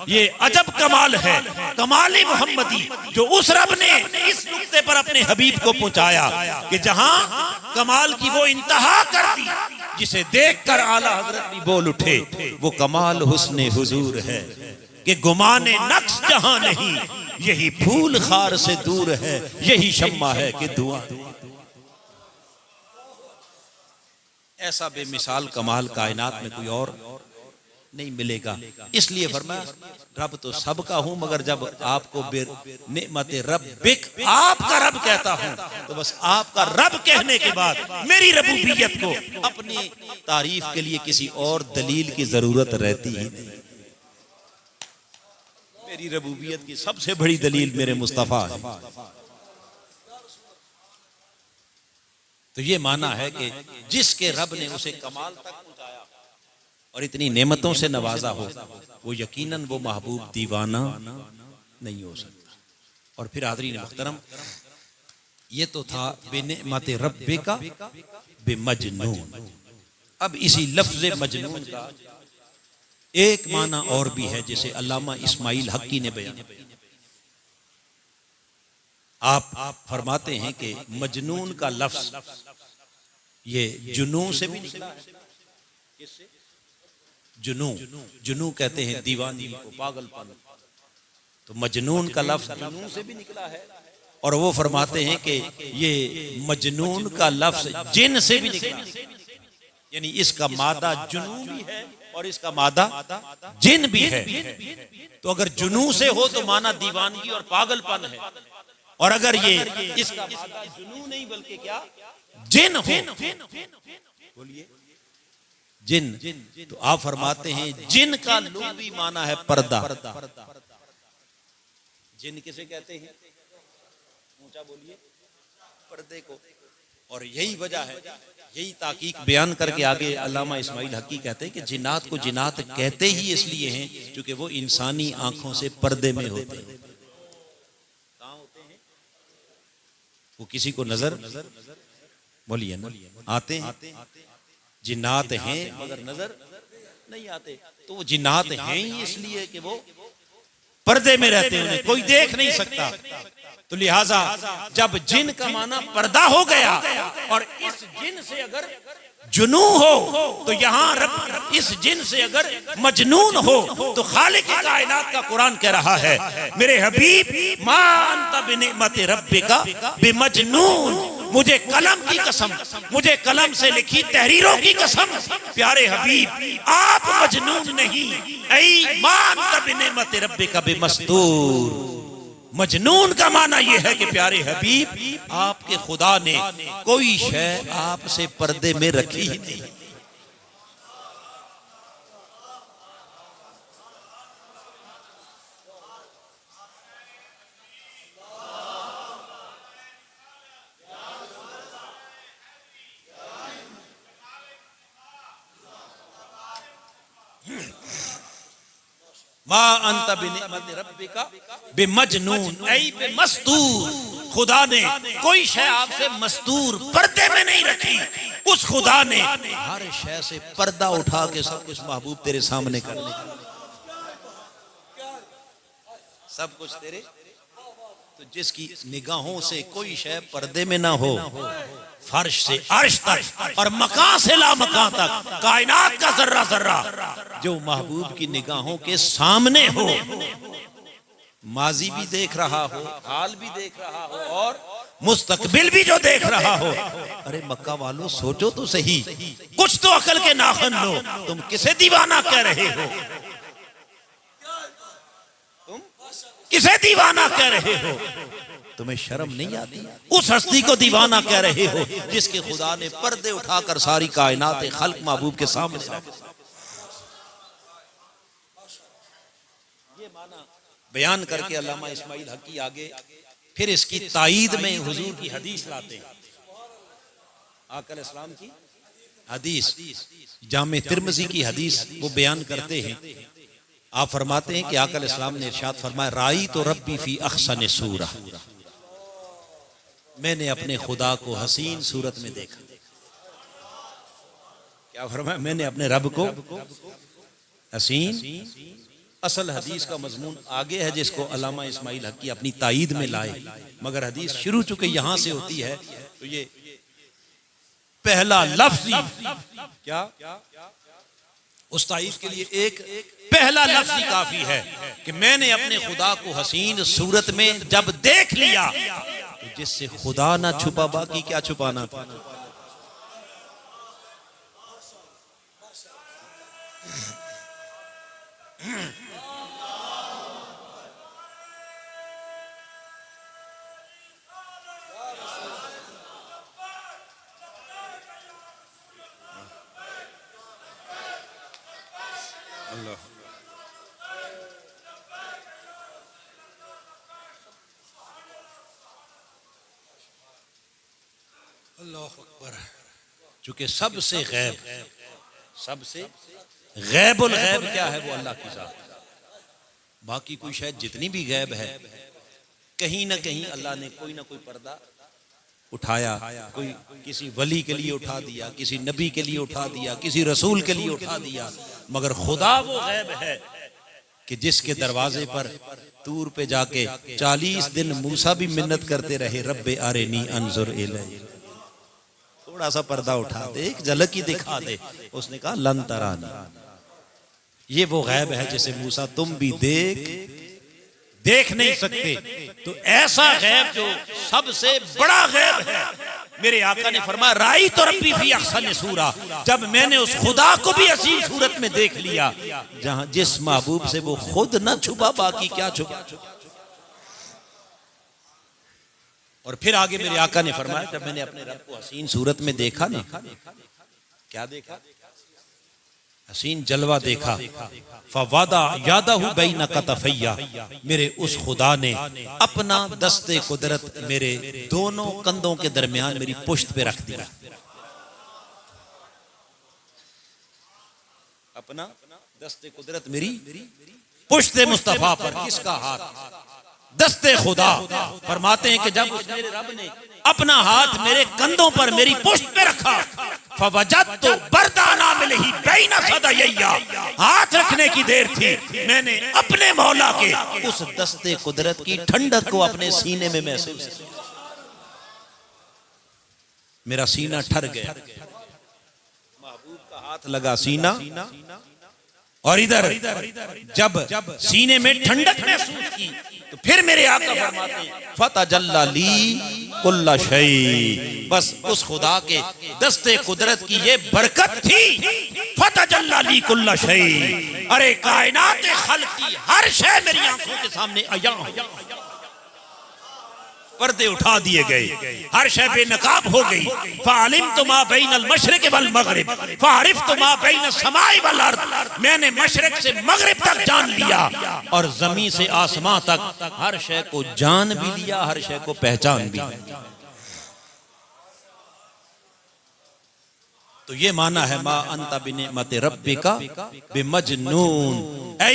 ये अजब कमाल है, कमाल मोहम्मदी, जो उस रब ने इस नुक्ते पर अपने हबीब को पहुंचाया कि जहां कमाल की वो इंतहा कर दी जिसे देखकर आला हजरत भी बोल उठे, वो कमाल हुस्ने हुजूर है कि गुमाने नक्श जहां नहीं, यही फूल खार से दूर है, यही शम्मा है कि धुआं। ऐसा बेमिसाल कमाल कायनात में कोई और नहीं मिलेगा। इसलिए फरमाया रब तो सबका हूं, मगर जब आपको नेमत रब्बिक, आपका रब कहता हूं, तो बस आपका रब कहने के बाद मेरी रबूबियत को अपनी तारीफ के लिए किसी और दलील की जरूरत रहती ही नहीं। मेरी रबूबियत की सबसे बड़ी दलील मेरे मुस्तफा है। तो ये माना है कि जिसके रब ने उसे कमाल तक पहुंचाया और इतनी नेमतों से नवाजा हो, वो यकीनन वो महबूब दीवाना नहीं हो सकता। और फिर हाज़रीन मुहतरम, ये तो था बेनेमत रब्बे का बेमजनून। अब इसी लफ्ज़ मजनून का एक माना और भी है, जिसे अल्लामा इस्माइल हक्की ने बयान। आप फरमाते हैं कि मजनून का लफ्ज़ ये जुनू से भी निकला है। किससे? जुनू। जुनू कहते हैं दीवानी को, पागलपन। तो मजनून का लफ्ज़ जुनू से भी निकला है। और वो फरमाते हैं कि ये मजनून का लफ्ज़ जिन से भी निकला, यानी इसका मादा जुनू भी है और इसका मादा जिन भी है। तो अगर जुनू से हो तो माना दीवानगी और पागलपन है, और अगर ये इसका मादा जुनू नहीं बल्कि क्या जिन हो, बोलिए जिन, तो आप फरमाते हैं जिन का लुग़वी माना है पर्दा। जिन किसे कहते हैं? ऊंचा बोलिए, पर्दे को। और यही वजह है, यही ताकीक बयान करके आगे अल्लामा इस्माइल हक्की कहते हैं कि जिन्नात को जिन्नात कहते ही इसलिए हैं क्योंकि वो इंसानी आंखों से पर्दे में होते हैं। कहाँ होते हैं? वो किसी को नजर, बोलिए ना, आते हैं। जिन्नात हैं मगर नजर नहीं आते। तो वो जिन्नात हैं ही इसलिए कि वो पर्दे में रहते हैं, उन्हें कोई देख नहीं सकता। तो लिहाजा जब जिन का माना पर्दा हो गया और इस जिन से अगर जुनू हो, तो यहाँ रब इस जिन से अगर मजनून हो, तो खालिक कायनात का कुरान कह रहा है, मेरे हबीब मा अंत बिनिमत रब्बिका बिमजनून, मुझे कलम की कसम, मुझे कलम से लिखी तहरीरों की कसम, प्यारे हबीब आप मजनून नहीं, ऐ मा अंत बिनिमत रब्बिका बिमस्तूर। मजनून का माना यह है कि प्यारे हबीब आपके खुदा ने कोई शय आपसे पर्दे में रखी ही नहीं। मा अंत बिनिमत रब्बिका बिमजनून ऐ बिमस्तूर, खुदा ने कोई शय आपसे मस्तूर पर्दे में नहीं रखी। उस खुदा ने हर शय से पर्दा उठा के सब कुछ महबूब तेरे सामने करने, सब कुछ तेरे। तो जिसकी निगाहों से कोई शय पर्दे में ना हो, फर्श से अर्श तक और मकान से ला मकान तक कायनात का जर्रा जर्रा जो महबूब की निगाहों के सामने हो, माजी भी देख रहा हो, हाल भी देख रहा हो और मुस्तकबिल भी जो देख रहा हो। अरे मक्का वालों सोचो तो सही, कुछ तो अकल के नाखन लो, तुम किसे दीवाना कह रहे हो? तुम किसे दीवाना कह रहे हो? तुम्हें शर्म नहीं आती? उस हस्ती को दीवाना कह रहे हो जिसके खुदा ने पर्दे उठाकर सारी कायनात खल्क महबूब के सामने रखा। ये माना बयान करके अल्लामा इस्माइल हक्की आगे फिर इसकी ताईद में हुजूर की हदीस लाते हैं, आका अलैहिस्सलाम की हदीस जामे तिर्मिज़ी की हदीस वो बयान करते हैं। आप फरमाते हैं कि आका अलैहिस्सलाम ने इरशाद फरमाया, राई तो रब्बी फी अहसन सूरा, मैंने अपने खुदा को हसीन सूरत में देखा। क्या फरमाया? मैंने अपने रब को हसीन। असल हदीस का मजमून आगे है जिसको अल्लामा इस्माइल हक़ी अपनी ताईद में लाए, मगर हदीस शुरू चुके यहां से होती है, तो ये पहला लफ्ज क्या उस तारीफ के लिए एक पहला लफ्ज ही काफी है कि मैंने अपने खुदा को हसीन सूरत में जब देख लिया, तो जिससे खुदा ना छुपा, बाकी क्या छुपाना था। अल्लाह अकबर। चूंकि सबसे गैबुल गैब क्या है? वो अल्लाह की जात। बाकी कोई शायद जितनी भी गैब है, कहीं ना कहीं अल्लाह ने कोई ना कोई पर्दा उठाया, कोई किसी वली के लिए उठा दिया, किसी नबी के लिए उठा दिया, किसी रसूल के लिए उठा दिया, मगर खुदा वो गैब है कि जिसके दरवाजे पर तूर पे जाके 40 दिन मूसा भी मिन्नत करते रहे, रब्बे आरेनी अंजुर इलैहि, थोड़ा सा पर्दा उठा दे, एक झलक ही दिखा दे। उसने कहा लन तरानी। ये वो गैब है जिसे मूसा तुम भी देख नहीं सकते। तो ऐसा गैब जो सबसे बड़ा गैब है, मेरे आका ने फरमाया, राई तो रब्बी फी अहसन सूरा, जब मैंने उस खुदा को भी हसीन सूरत में देख लिया, जहां जिस महबूब से वो खुद न छुपा, बाकी क्या छुपा। और फिर आगे मेरे आका ने फरमाया, जब मैंने अपने रब को हसीन सूरत में देखा ना, क्या देखा? हसीन जलवा देखा। फवादा यादहु बैन कतफैया, मेरे उस खुदा ने अपना दस्ते कुदरत मेरे दोनों कंधों के दरमियान मेरी पुश्त पे रख दिया। अपना दस्ते कुदरत मेरी पुश्त मुस्तफा पर। किसका हाथ? दस्ते खुदा। फरमाते हैं कि जब उस मेरे रब ने अपना हाथ मेरे कंधों पर मेरी पुश्त पे रखा, फवजदतु बरदाना मिलही बैन सदयया, हाथ रखने की देर थी, मैंने अपने मौला के उस दस्ते कुदरत की ठंडक को अपने सीने में महसूस किया। मेरा सीना ठर गया, महबूब का हाथ लगा सीना, और इधर जब सीने में ठंडक महसूस की, तो फिर मेरे आका फरमाते हैं, फतजल्ला ली कुल्ला शै, बस उस खुदा के दस्ते कुदरत की ये बरकत थी। फतजल्ला ली कुल्ला शै, अरे कायनात खल्क की हर शय मेरी आंखों के सामने आया, पर्दे उठा दिए गए, हर शय बेनकाब हो गई। फ़अलिमतु मा बैनल मशरिक़ वल मग़रिब फ़अरिफ़तु मा बैन समाई वल अर्द, मैंने मशरिक़ से मगरिब तक जान लिया, और ज़मीन से आसमां तक हर शय को जान भी लिया, हर शय को पहचान भी लिया। तो ये माना है, मा अंता बिनिअमति रब्बिका बिमजनून, ऐ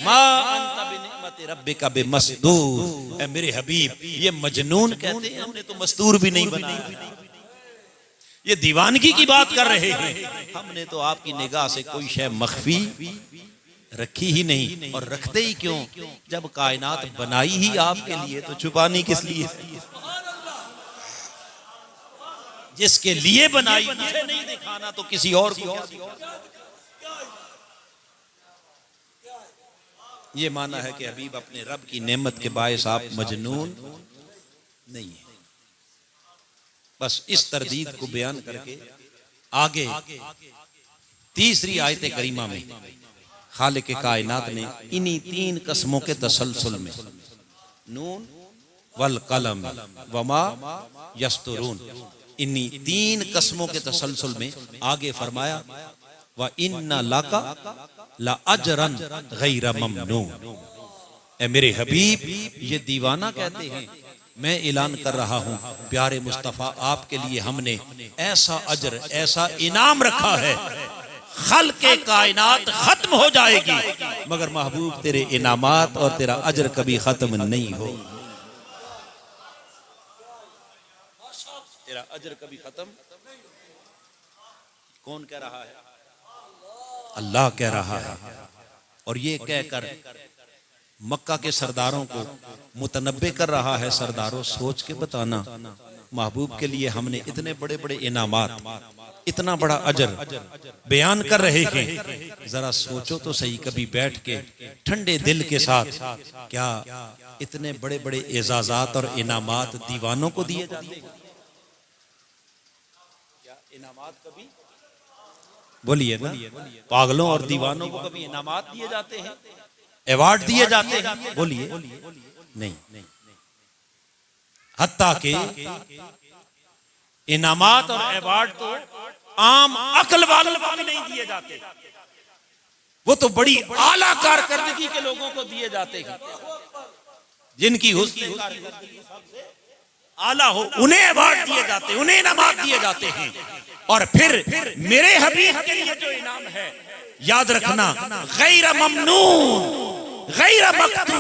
मा अंता बिनिअमति रब्बिका बिमसदूर, ऐ मेरे हबीब, ये मजनून कहते हैं, हमने तो मस्तूर भी नहीं बनाया, ये दीवानगी की बात कर रहे हैं। हमने तो आपकी निगाह से कोई शय मख्फी रखी ही नहीं, और रखते ही क्यों, जब कायनात बनाई ही आपके लिए, तो छुपानी किस लिए? जिसके लिए बनाई उसे नहीं दिखाना, तो किसी और को। ये माना है कि हबीब अपने रब की नेमत के बायस आप मजनून नहीं है। बस इस तरदीद को बयान करके आगे तीसरी आयत करीमा में खालिक कायनात ने इन्हीं 3 कसमों के तसलसल में, नून वल कलम वमा यस्तुरून, इन्हीं 3 कसमों के तसलसल में आगे फरमाया, व इन्ना लका ला अजरन गैर ममनून, ए मेरे हबीब, ये दीवाना कहते हैं मैं ऐलान कर रहा हूं प्यारे मुस्तफ़ा आपके लिए हमने ऐसा अजर ऐसा इनाम रखा है, खल्क़े कायनात खत्म हो जाएगी मगर महबूब तेरे इनामात और तेरा अजर कभी खत्म नहीं हो। तेरा अजर कभी खत्म। कौन कह रहा है? अल्लाह कह रहा है। और ये कहकर मक्का के सरदारों को मुतनब्बे कर रहा है, सरदारों सोच के बताना, महबूब के लिए हमने इतने बड़े बड़े इनामात, इतना बड़ा अजर बयान कर रहे हैं, जरा सोचो तो सही कभी बैठ के ठंडे दिल के साथ, क्या इतने बड़े बड़े एजाजात और इनामात दीवानों को दिए जाते हैं? क्या इनामात कभी, बोलिए ना, पागलों और दीवानों को कभी इनामात दिए जाते हैं, अवार्ड दिए जाते हैं? बोलिए नहीं। हत्ता के इनामात और अवार्ड तो आम अक्ल वालों को भी नहीं दिए जाते, वो तो बड़ी आला कारकर्दगी के लोगों को दिए जाते हैं, जिनकी हुस्न आला हो उन्हें अवार्ड दिए जाते हैं, उन्हें इनामात दिए जाते हैं। और फिर मेरे हबीब के लिए जो इनाम है, याद रखना, गैर ममनून गैर मक्तू,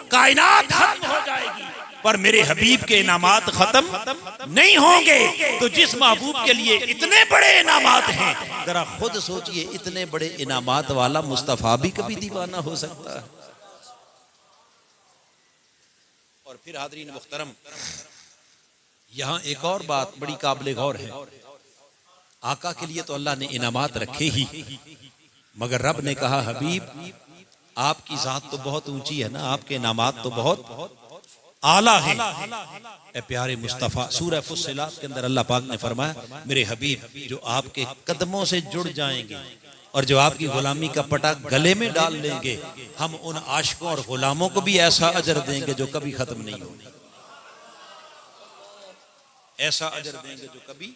कायनात खत्म हो जाएगी पर मेरे हबीब के इनामात खत्म नहीं होंगे। तो जिस महबूब के लिए इतने बड़े इनामात हैं, जरा खुद सोचिए इतने बड़े इनामात वाला मुस्तफा भी कभी दीवाना हो सकता है? और फिर हाज़रीन मुहतरम, यहां एक और बात बड़ी काबिल गौर है। आका के लिए तो अल्लाह ने इनामात रखे ही, मगर रब ने कहा हबीब आपकी जात तो बहुत ऊंची है ना, आपके इनामात तो बहुत आला है। ए प्यारे मुस्तफ़ा, सूरह फुस्सिलात के अंदर अल्लाह पाक ने फरमाया मेरे हबीब जो आपके कदमों से जुड़ जाएंगे और जो आपकी गुलामी का पटा गले में डाल लेंगे, हम उन आशिकों और गुलामों को भी ऐसा अजर देंगे जो कभी खत्म नहीं होगा। ऐसा अजर देंगे जो कभी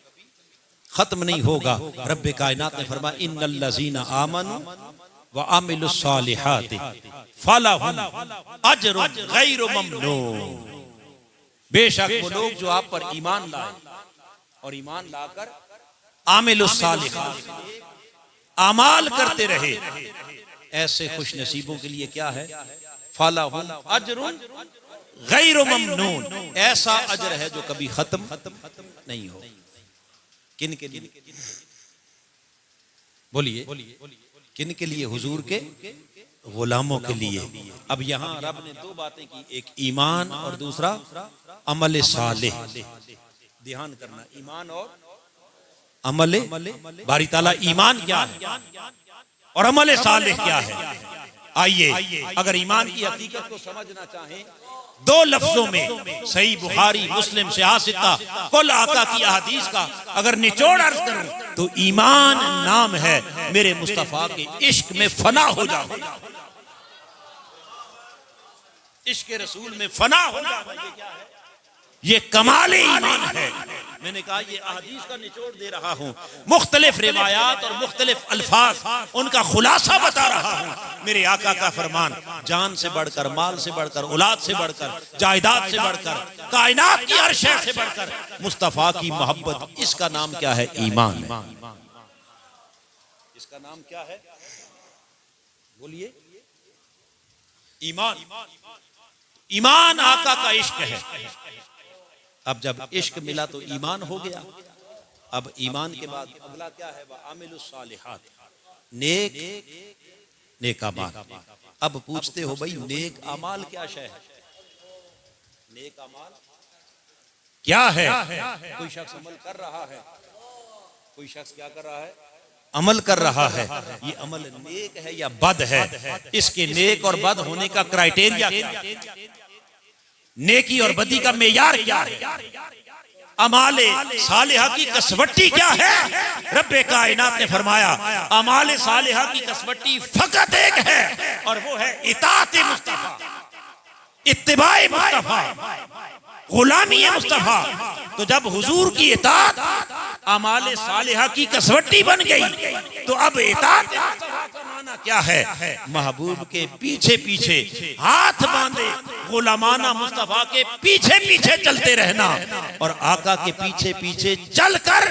खत्म नहीं होगा। रब्बे कायनात ने फरमाया इन्नल्लज़ीना आमनू व अमिलुस्सालिहाति फलहुम अजरुन गैरु ममनून। बेशक वो लोग जो आप पर ईमान लाए और ईमान लाकर आमिलुस्सालिहात अमाल करते रहे, ऐसे खुश नसीबों के लिए क्या है? फलहुम अजरुन गैरु ममनून, ऐसा अजर है जो कभी खत्म नहीं हो। किन के लिए? बोलिए किन के लिए? हुजूर के गुलामों के लिए। अब यहाँ रब ने दो बातें की, एक ईमान और दूसरा अमल सालेह। ध्यान करना, ईमान और अमल। बारी ताला ईमान क्या है और अमल सालेह क्या है? आइए अगर ईमान की हकीकत को समझना चाहें, दो लफ्जों में सही बुखारी मुस्लिम से आसिता कुल आका की अहादीस का अगर निचोड़ अर्ज करूं तो ईमान नाम है मेरे मुस्तफा के इश्क में फना हो जाओ, इश्क रसूल में फना हो जाओ। ये क्या है? ये कमाल ईमान है। मैंने कहा ये अहादीस का निचोड़ दे रहा हूं, मुख्तलिफ रिवायात और मुख्तलिफ अल्फाज उनका खुलासा बता रहा हूं। मेरे आका का फरमान, जान से बढ़कर, माल से बढ़कर, औलाद से बढ़कर, जायदाद से बढ़कर, कायनात की हर शय से बढ़कर मुस्तफा की मोहब्बत, इसका नाम क्या है? ईमान है। इसका नाम क्या है? बोलिए। ईमान। ईमान आका का इश्क है। अब जब इश्क मिला तो ईमान हो गया। अब ईमान के बाद अगला क्या है? वह आमिलुस्सालिहात, नेक अमाल। अब पूछते हो भाई नेक अमाल क्या शय है? नेक अमाल क्या है? कोई शख्स अमल कर रहा है, कोई शख्स क्या कर रहा है? अमल कर रहा है। ये अमल नेक है या बद है? इसके नेक और बद होने का क्राइटेरिया क्या है? नेकी और बदी का मेयार क्या है? अमाले सालिहा की कसवट्टी क्या है? रब्बे कायनात ने फरमाया अमाले सालिहा की कसवट्टी फकत एक है और वो है इताअत मुस्तफा, इत्तिबाए मुस्तफा, गुलामी मुस्तफा। तो जब हुजूर की इताअत अमाले सालिहा की कसवट्टी बन गई तो अब इताअत क्या है? महबूब के पीछे पीछे हाथ बांधे गुलामाना मुस्तफा के पीछे पीछे चलते रहना और आका के पीछे पीछे चलकर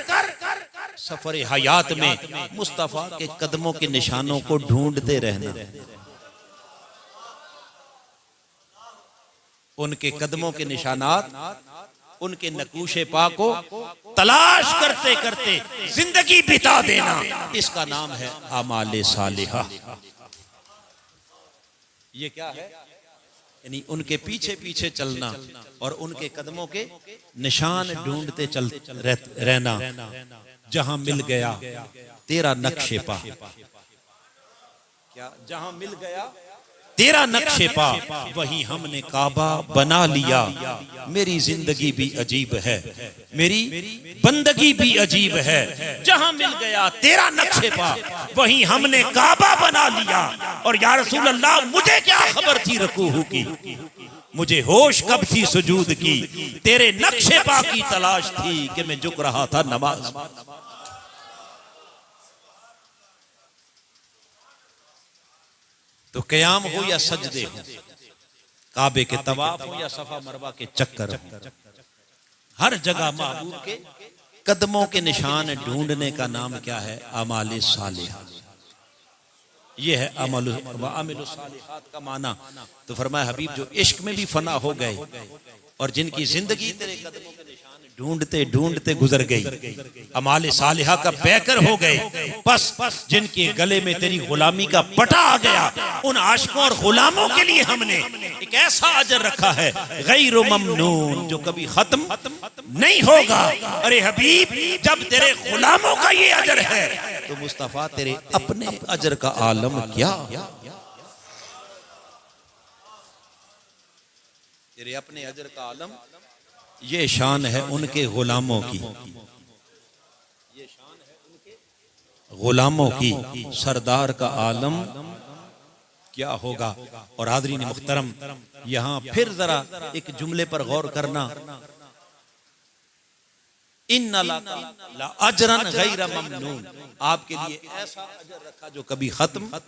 सफर हयात में मुस्तफा के कदमों के निशानों को ढूंढते रहना। उनके कदमों के निशानात, उनके नकूशे पा को तलाश करते करते जिंदगी बिता देना, इसका नाम है आमाले सालिहा। ये क्या है? यानी उनके पीछे पीछे चलना और उनके कदमों के निशान ढूंढते चल रहना। जहां मिल गया तेरा नक्शे पा, क्या जहां मिल गया तेरा नक्शे पा वहीं हमने काबा बना लिया। मेरी जिंदगी भी अजीब है, मेरी बंदगी भी अजीब है। जहां मिल गया तेरा नक्शे पा वहीं हमने काबा बना लिया। और या रसूल अल्लाह मुझे क्या खबर थी रुकूह की, मुझे होश कब थी सुजूद की, तेरे नक्शे पा की तलाश थी कि मैं झुक रहा था नमाज। तो क़याम हो या सजदे हो, काबे के तवाफ हो या सफा मरवा के चक्कर हो, हर जगह महबूब के कदमों के निशान ढूंढने का नाम क्या है? अमाल सालिहा। ये है अमल व अमल सालिहात का माना। तो फरमाया हबीब जो इश्क में भी फना हो गए और जिनकी जिंदगी तेरे कदमों के निशान ढूंढते ढूंढते गुजर गई, अमाल सालिहा का पैकर हो गए, बस जिनके गले में तेरी गुलामी का पटा आ गया, उन आशिकों और गुलामों के लिए हमने एक ऐसा अजर रखा है गैर ममनून, जो कभी खत्म नहीं होगा। अरे हबीब जब तेरे गुलामों का ये अजर है तो मुस्तफा तेरे अपने अजर का आलम क्या? तेरे अपने अजर का आलम, ये शान है उनके गुलामों की, ये शान है उनके गुलामों की। सरदार का आलम क्या होगा? और हाज़रीन मुहतरम, यहां फिर जरा एक जुमले पर गौर करना, इन्ना ला अजरन गैर ममनून, आपके लिए ऐसा अजर रखा जो कभी खत्म,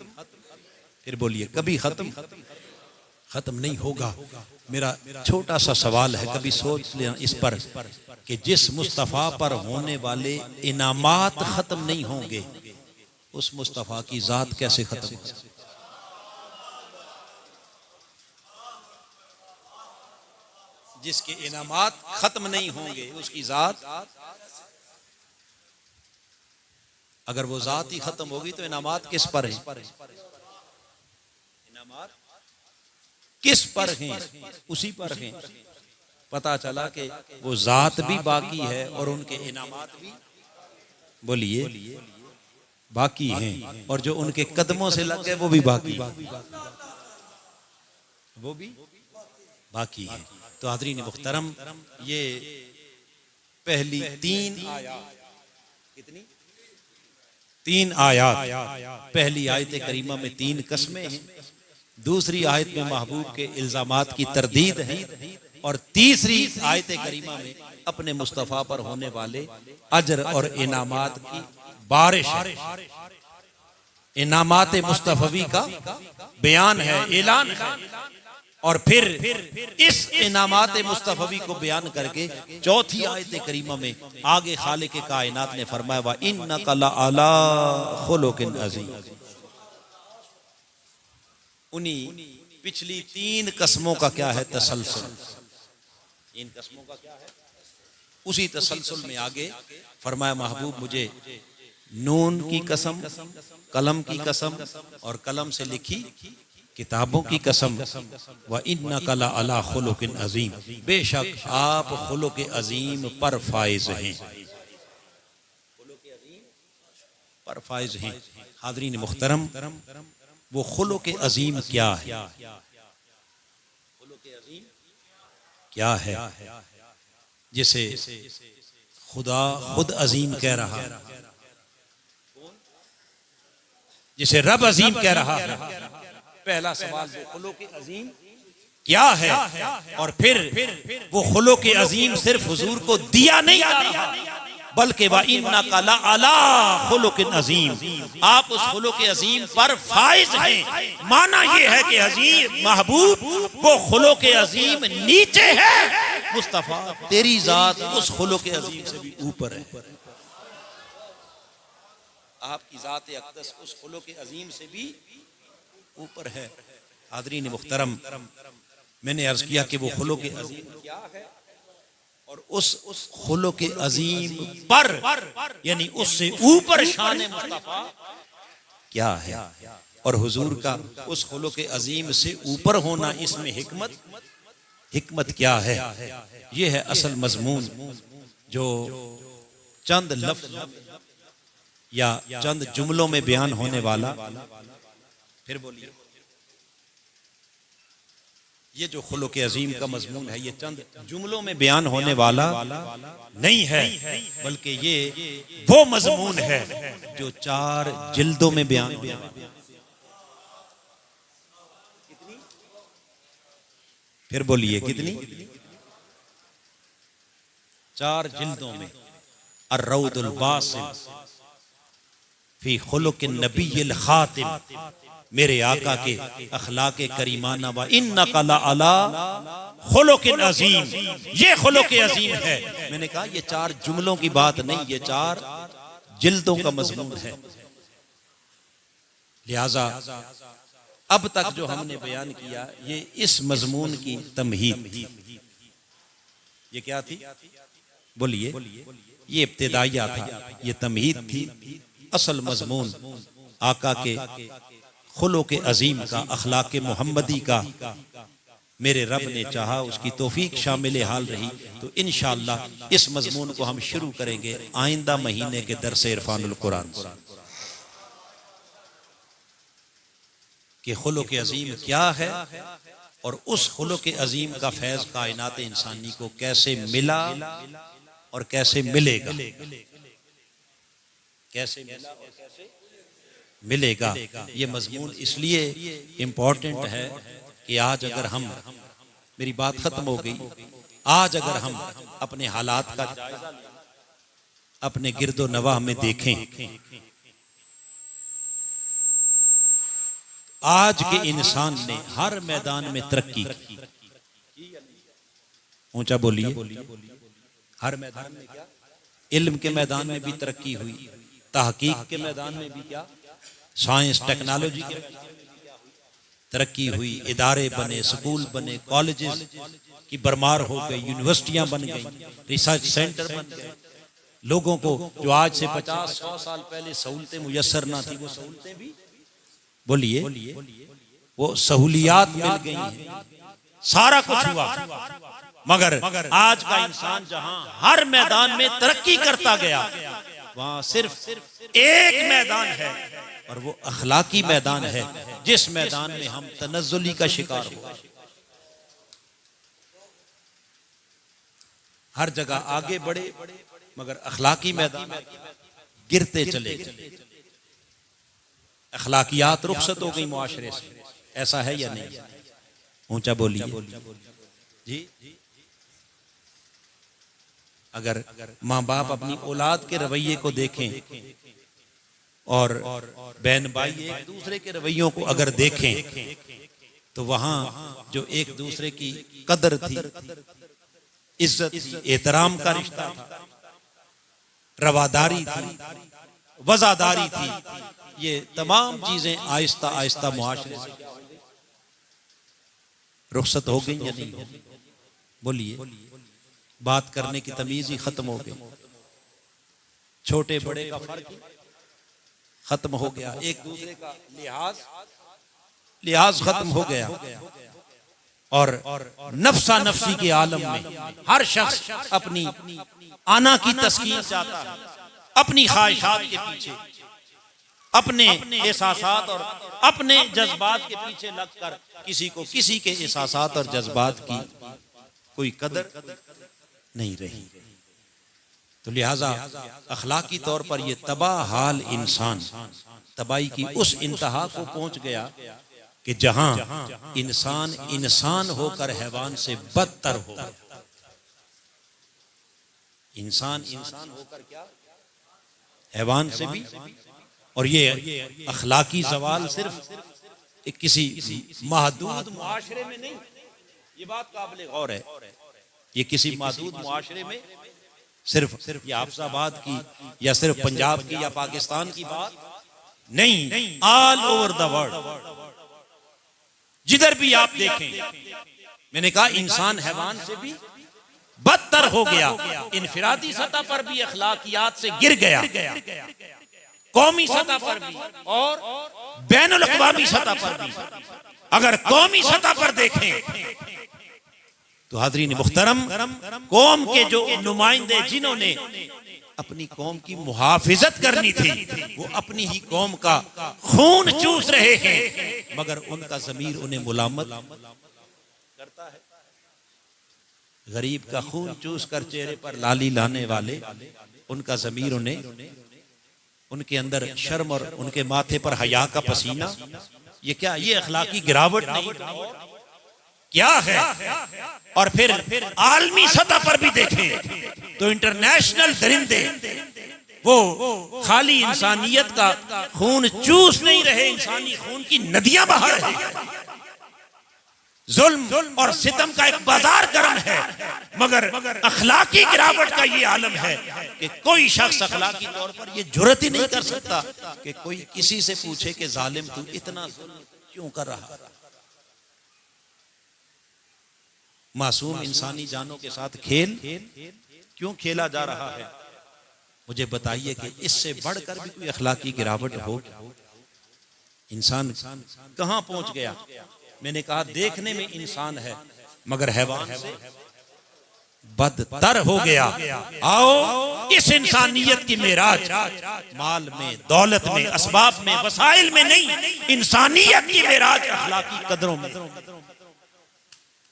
फिर बोलिए कभी खत्म नहीं होगा। मेरा छोटा सा सवाल है, कभी सोच लेना इस पर कि जिस मुस्तफ़ा पर होने वाले इनामात खत्म नहीं होंगे, उस मुस्तफ़ा की जात कैसे खत्म हो? जिसके इनामात खत्म नहीं होंगे उसकी जात, अगर वो जात ही खत्म होगी तो इनामात किस पर है? इनामात किस पर हैं? उसी पर हैं। पता चला कि वो जात भी बाकी है और उनके इनामात भी, बोलिए, बाकी हैं, और जो उनके कदमों से लग गए वो भी बाकी, वो भी बाकी है। तो हाज़रीन मुहतरम, ये पहली तीन आयात, कितनी? 3 आयात। पहली आयत करीमा में 3 कस्में हैं, दूसरी आयत में महबूब के इल्जामात की तरदीद है, और तीसरी आयत करीमा में अपने मुस्तफ़ा पर होने वाले अजर और इनामात की बारिश है। इनामात मुस्तफ़वी का बयान है, ऐलान है, और फिर इस इनामात मुस्तफ़वी को बयान करके चौथी आयत करीमा में आगे खालिक कायनात ने फरमाया व इन्नका लअला खुलुकिन अज़ीम। उन्हीं पिछली 3 कस्मों का क्या है? तसलसल। 3 कस्मों का क्या है? उसी तसलसल में आगे फरमाया महबूब मुझे नून की कसम, कलम की कसम और कलम से लिखी किताबों की कसम, व इन्नका लअला खुलुकिन अज़ीम, बेशक आप खुलुक अज़ीम पर फाइज हैं, पर फाइज हैं। हाज़रीन मुहतरम, वो खुलुक अज़ीम क्या है? खुलुक अज़ीम क्या है जिसे खुदा खुद अजीम कह रहा है, जिसे रब अजीम कह रहा है? पहला सवाल वो खुलुक अजीम क्या है, और फिर वो खुलुक अजीम सिर्फ हुजूर को दिया नहीं जा रहा, बल्कि व इन्नका लअला खुलुकिन अजीम, आप उस खुलुक अजीम पर फाइज हैं। माना यह है कि अजीम महबूब वो खुलुक अजीम नीचे है, मुस्तफा तेरी जात उस खुलुक अजीम से भी ऊपर है। आपकी जात अक़दस उस खुलुक अजीम से भी ऊपर है। हाज़रीन मुहतरम, मैंने अर्ज किया कि वो खुलुक अजीम क्या है और उस खुलुक अजीम पर यानी उससे ऊपर शान मुस्तफा क्या है, और हुजूर का उस खुलुक अजीम से ऊपर होना, इसमें हिकमत क्या है। ये है असल मजमून जो चंद लफ्ज़ या चंद जुमलों में बयान होने वाला। फिर बोलिए, ये जो खुलुक अजीम का मजमून है ये चंद जुमलों में बयान होने वाला नहीं है, बल्कि ये वो मजमून है जो 4 जिल्दों में बयान होने वाला। फिर बोलिए कितनी? 4 जिल्दों में। अर्रौदुल बासिम फी खुलुकिन नबिय्यिल खातिम, मेरे आका के अखलाक करीमाना व इन्नका लअला खुलुकिन अजीम, ये खुलुक अजीम है। मैंने कहा ये 4 जुमलों की बात नहीं, ये 4 जिल्दों का मजमून है। लिहाजा अब तक जो हमने बयान किया ये इस मजमून की तमहीद थी। ये क्या थी? बोलिए। ये इब्तिदाइया था, ये तमहीद थी। असल मजमून आका के खुलुक अजीम का, अखलाक मोहम्मदी का मेरे रब ने चाहा, उसकी तौफीक शामिल हाल रही तो इंशाअल्लाह इस मजमून को हम शुरू करेंगे आइंदा महीने के दरस इरफानुल कुरान से कि खुलुक अजीम क्या है और उस खुलुक अजीम का फैज कायनात इंसानी को कैसे मिला और कैसे मिलेगा, कैसे मिला और कैसे मिलेगा। ये मजमून इसलिए इम्पोर्टेंट है कि आज अगर हम, मेरी बात खत्म हो गई, आज अगर हम अपने हालात का जायजा अपने गिरदो नवाह में देखें, आज के इंसान ने हर मैदान में तरक्की की। ऊंचा बोलिए। हर मैदान में क्या? इल्म के मैदान में भी तरक्की हुई, तहकीक के मैदान में भी क्या, साइंस टेक्नोलॉजी की तरक्की हुई, इदारे बने, स्कूल बने, कॉलेजेस की बरमार हो गई, यूनिवर्सिटियां बन गई, रिसर्च सेंटर बन गए। लोगों को जो आज से 50-100 साल पहले सहूलतें मुयस्सर ना थी, वो सहूलतें भी, बोलिए, वो सहूलियात मिल गई हैं, सारा कुछ हुआ। मगर आज का इंसान जहां हर मैदान में तरक्की करता गया, वहां सिर्फ एक मैदान है और वो अखलाकी मैदान है, जिस मैदान में हम तनज़्ज़ुली का शिकार हो। हर जगह आगे बढ़े मगर अखलाकी मैदान गिरते चले गए। अखलाकियात रुखसत हो गई मुआशरे से, ऐसा है या नहीं? ऊंचा बोलिए जी। अगर माँ बाप अपनी औलाद के रवैये को देखें और बहन भाई एक दूसरे के रवैयों को अगर देखें तो वहां जो एक दूसरे की कदर थी, इज्जत थी, एहतराम का रिश्ता था, रवादारी थी, वजादारी थी, ये तमाम चीजें आहिस्ता आहिस्ता मुआशरे से रुखसत हो गई या नहीं? बोलिए। बात करने की तमीज ही खत्म हो गई, छोटे बड़े का फर्क खत्म हो गया, एक दूसरे का लिहाज खत्म हो गया और नफ्सा नफ्सी के आलम में हर शख्स अपनी आना की तस्कीन चाहता है, अपनी ख्वाहिशात के पीछे, अपने एहसासात और अपने जज्बात के पीछे लगकर किसी को किसी के एहसासात और जज्बात की कोई कदर नहीं रही। तो लिहाजा अखलाकी तौर पर यह तबाह हाल इंसान तबाही की उस इंतहा को पहुंच गया कि जहां इंसान इंसान होकर हैवान से बदतर हो। इंसान इंसान होकर क्या हैवान से भी। और ये अखलाकी सवाल सिर्फ एक किसी महदूद मुआशरे में नहीं, ये बात काबिल गौर है, ये किसी महदूद मुआशरे में सिर्फ ये आफसाबाद की या सिर्फ पंजाब की या पाकिस्तान की बात नहीं, ऑल ओवर द वर्ल्ड जिधर भी आप देखें। मैंने कहा इंसान हैवान से भी बदतर हो गया, इनफिरादी सतह पर भी अखलाकियात से गिर गया, कौमी सतह पर भी और बैनुल अक़वामी सतह पर भी। अगर कौमी सतह पर देखें तो हाज़रीन मुहतरम, कौम के जो नुमाइंदे जिन्होंने अपनी कौम की मुहाफिजत करनी थी, वो अपनी ही कौम का खून चूस रहे हैं, मगर उनका ज़मीर उन्हें मुलामत करता है। गरीब का खून चूस कर चेहरे पर लाली लाने वाले, उनका ज़मीर उन्हें, उनके अंदर शर्म और उनके माथे पर हया का पसीना, ये क्या, ये अखलाकी गिरावट नहीं क्या है? और फिर आलमी सतह पर भी देखें तो इंटरनेशनल दरिंदे वो खाली इंसानियत का खून चूस नहीं रहे, इंसानी खून की नदियां बहा रहे। जुल्म और सितम का एक बाजार गर्म है, मगर अखलाकी गिरावट का ये आलम है कि कोई शख्स अखलाकी तौर पर ये जुर्रत ही नहीं कर सकता कि कोई किसी से पूछे कि जालिम तू इतना जुल्म क्यों कर रहा। मासूम इंसानी जानों के साथ खेल क्यों खेला जा रहा है? मुझे बताइए कि इससे बढ़कर भी कोई अखलाकी गिरावट हो? इंसान कहां पहुंच गया? मैंने कहा देखने में इंसान है मगर हैवान से बदतर हो गया। आओ इस इंसानियत की मेराज माल में, दौलत में, असबाब में, वसाइल में नहीं, इंसानियत की मेराज अखलाकी कदरों में।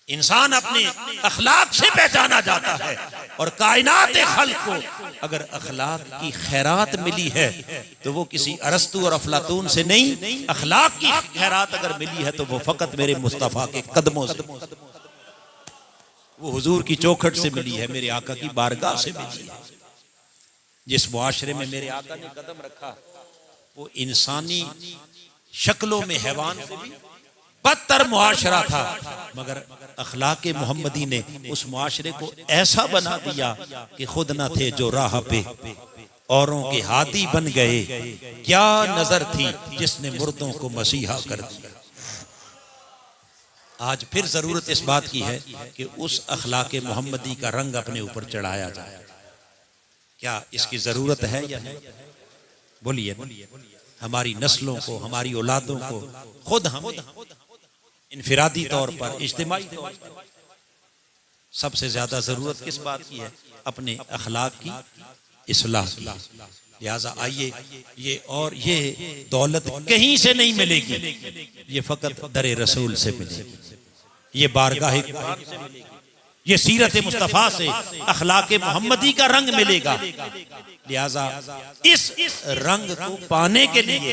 इंसान अपने अखलाक से पहचाना जाता है और कायनात खल्क को अगर अखलाक की खैरात मिली है तो वो किसी अरस्तु और अफलातून से नहीं, अखलाक की खैरात अगर मिली है तो वो फकत मेरे मुस्तफ़ा के कदमों से, वो हुजूर की चौखट से मिली है, मेरे आका की बारगाह से मिली है। जिस मुआशरे में मेरे आका ने कदम रखा वो इंसानी शक्लों में हैवान से भी बदतर मुआशरा था, मगर अखलाके मोहम्मदी ने उस मुआशरे को ऐसा बना दिया कि खुद न थे जो राह पे औरों के हादी बन गए। क्या नजर थी जिसने मुर्दों को मसीहा कर दिया। आज फिर जरूरत इस बात की है कि उस अखलाके मोहम्मदी का रंग अपने ऊपर चढ़ाया जाए। क्या इसकी जरूरत है या नहीं? बोलिए। हमारी नस्लों को, हमारी औलादों को खुद हम इनफिरादी तौर पर, इज्तिमाई तौर पर सबसे ज्यादा जरूरत किस बात की है? अपने अखलाक की इस्लाह की। लिहाजा आइए, ये दौलत कहीं से नहीं मिलेगी, ये फकत दरे रसूल से मिलेगी, ये बारगाह कुरान से मिलेगी, ये सीरत मुस्तफ़ा से अखलाके मोहम्मदी का रंग मिलेगा। लिहाजा इस रंग को पाने के लिए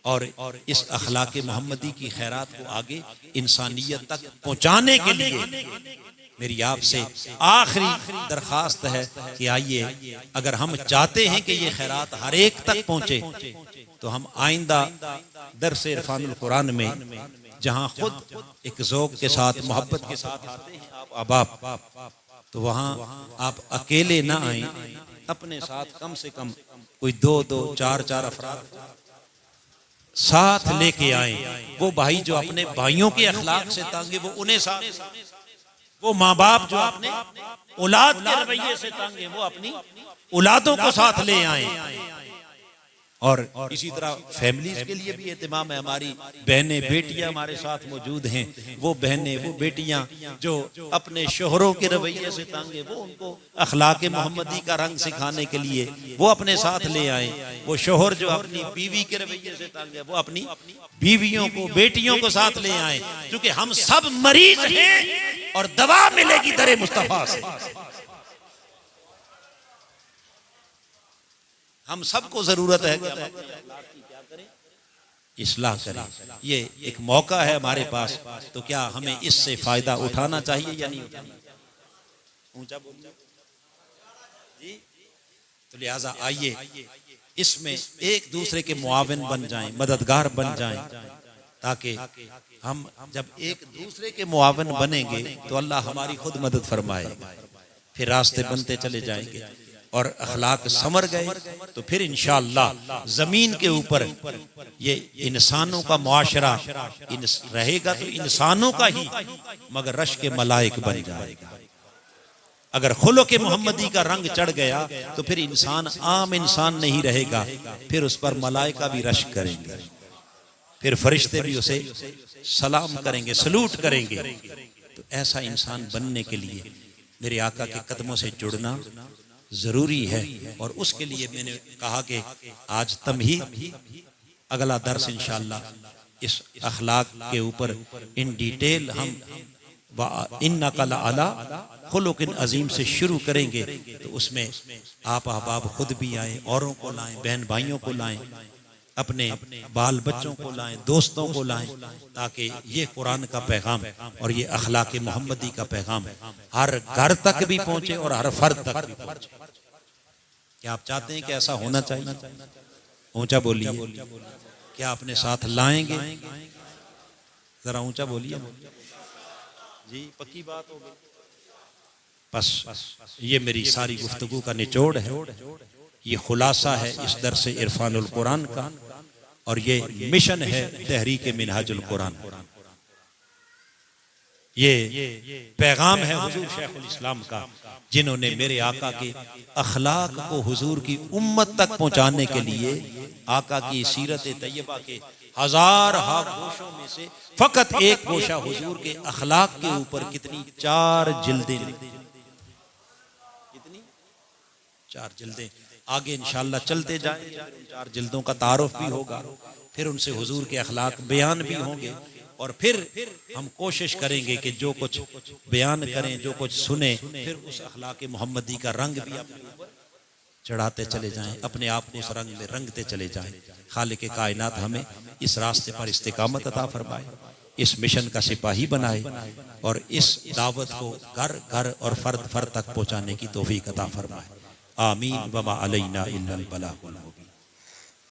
और इस अखलाके मोहम्मदी की खैरात को आगे इंसानियत तक पहुंचाने के लिए मेरी आपसे आखिरी दरखास्त है कि आइए, अगर हम चाहते हैं कि ये खैरात हर एक तक पहुंचे तो हम आइंदा दरस इरफानुल कुरान में, जहां खुद एक ज़ौक़ के साथ, मोहब्बत के साथ आते हैं आप अहबाब, तो वहां आप अकेले ना आए, अपने साथ कम से कम कोई 2-2, 4-4 अफराद साथ लेके आए। वो भाई जो अपने भाइयों के अखलाक से तांगे वो उन्हें साथ, वो माँ बाप जो अपने औलाद के रवैये से तांगे वो अपनी औलादों को साथ ले आए। और इसी तरह फैमिलीज के लिए भी एहतिमाम है। हमारी बहनें, बेटियां हमारे साथ मौजूद हैं, वो बहनें, वो बेटियां जो अपने शोहरों के रवैये से तांगे वो उनको अखलाके मोहम्मदी का रंग सिखाने के लिए वो अपने साथ ले आए। वो शोहर जो अपनी बीवी के रवैये से तांगे वो अपनी बीवियों को, बेटियों को साथ ले आए, क्योंकि हम सब मरीज हैं और दवा मिलेगी दरे मुस्तफा से। हम सबको जरूरत है इस्लाह करें। ये एक मौका है हमारे पास, तो क्या हमें इससे फायदा उठाना चाहिए या नहीं उठाना? ऊंचा बोलिए। तो लिहाजा आइए इसमें एक दूसरे के मुआविन बन जाएं, मददगार बन जाएं, ताकि हम जब एक दूसरे के मुआविन बनेंगे तो अल्लाह हमारी खुद मदद फरमाएगा, फिर रास्ते बनते चले जाएंगे और अखलाक समर गए तो फिर इंशाअल्लाह जमीन के ऊपर ये इंसानों का मुआशरा रहेगा तो इंसानों का ही, मगर रश के मलाइक बन जाएगा। अगर खुलो के मोहम्मदी का रंग चढ़ गया तो फिर इंसान आम इंसान नहीं रहेगा, फिर उस पर मलाइका भी रश करेंगे, फिर फरिश्ते भी उसे सलाम करेंगे, सलूट करेंगे। तो ऐसा इंसान बनने के लिए मेरे आका के कदमों से जुड़ना जरूरी है। और उसके लिए मैंने कहा कि आज तमहीद, अगला दर्स इंशाअल्लाह इस अखलाक के ऊपर इन डिटेल हम इन्नका लअला खुलुकिन अजीम से शुरू करेंगे। तो उसमें आप अहबाब खुद भी आए, औरों को लाएं, बहन भाइयों को लाएं, अपने बाल बच्चों को लाएं, दोस्तों को लाएं, ताकि ये कुरान का पैगाम और ये अखलाक मोहम्मदी का पैगाम हर घर तक भी पहुंचे और हर फर्द तक भी पहुंचे। क्या आप चाहते हैं कि ऐसा होना चाहिए? ऊंचा बोलिए, क्या अपने साथ लाएंगे? जरा ऊंचा बोलिए जी, पक्की बात हो गई। बस ये मेरी सारी गुफ्तगू का निचोड़ है, ये खुलासा है इस दर्स इरफानुल कुरान का, और ये मिशन है तहरीक मिनहाजुल कुरान। ये पैगाम है हुजूर शेखुल इस्लाम का, जिन्होंने मेरे आका के अखलाक को हुजूर की उम्मत तक पहुंचाने के लिए आका की सीरत तैयबा के हजार गोशों में से फकत एक गोशा हुजूर के अखलाक के ऊपर कितनी 4 जिल्दें, कितनी 4 जिल्दें। आगे इंशाअल्लाह चलते जाएं, 4 जिल्दों का तारुफ भी होगा, फिर उनसे हुजूर के अखलाक बयान भी होंगे, और फिर हम कोशिश करेंगे कि जो कुछ बयान करें, जो कुछ सुने, फिर उस अखलाक मोहम्मदी का रंग भी अपने ऊपर चढ़ाते चले जाएं, अपने आप को उस रंग में रंगते चले जाएं। खालिक कायनात हमें इस रास्ते पर इस्तिकामत अता फरमाए, इस मिशन का सिपाही बनाए, और इस दावत को घर घर और फर्द फर्द तक पहुंचाने की तौफीक अता फरमाए। आमीन। वमा अलैना इल्लल बलागुल मुबीन।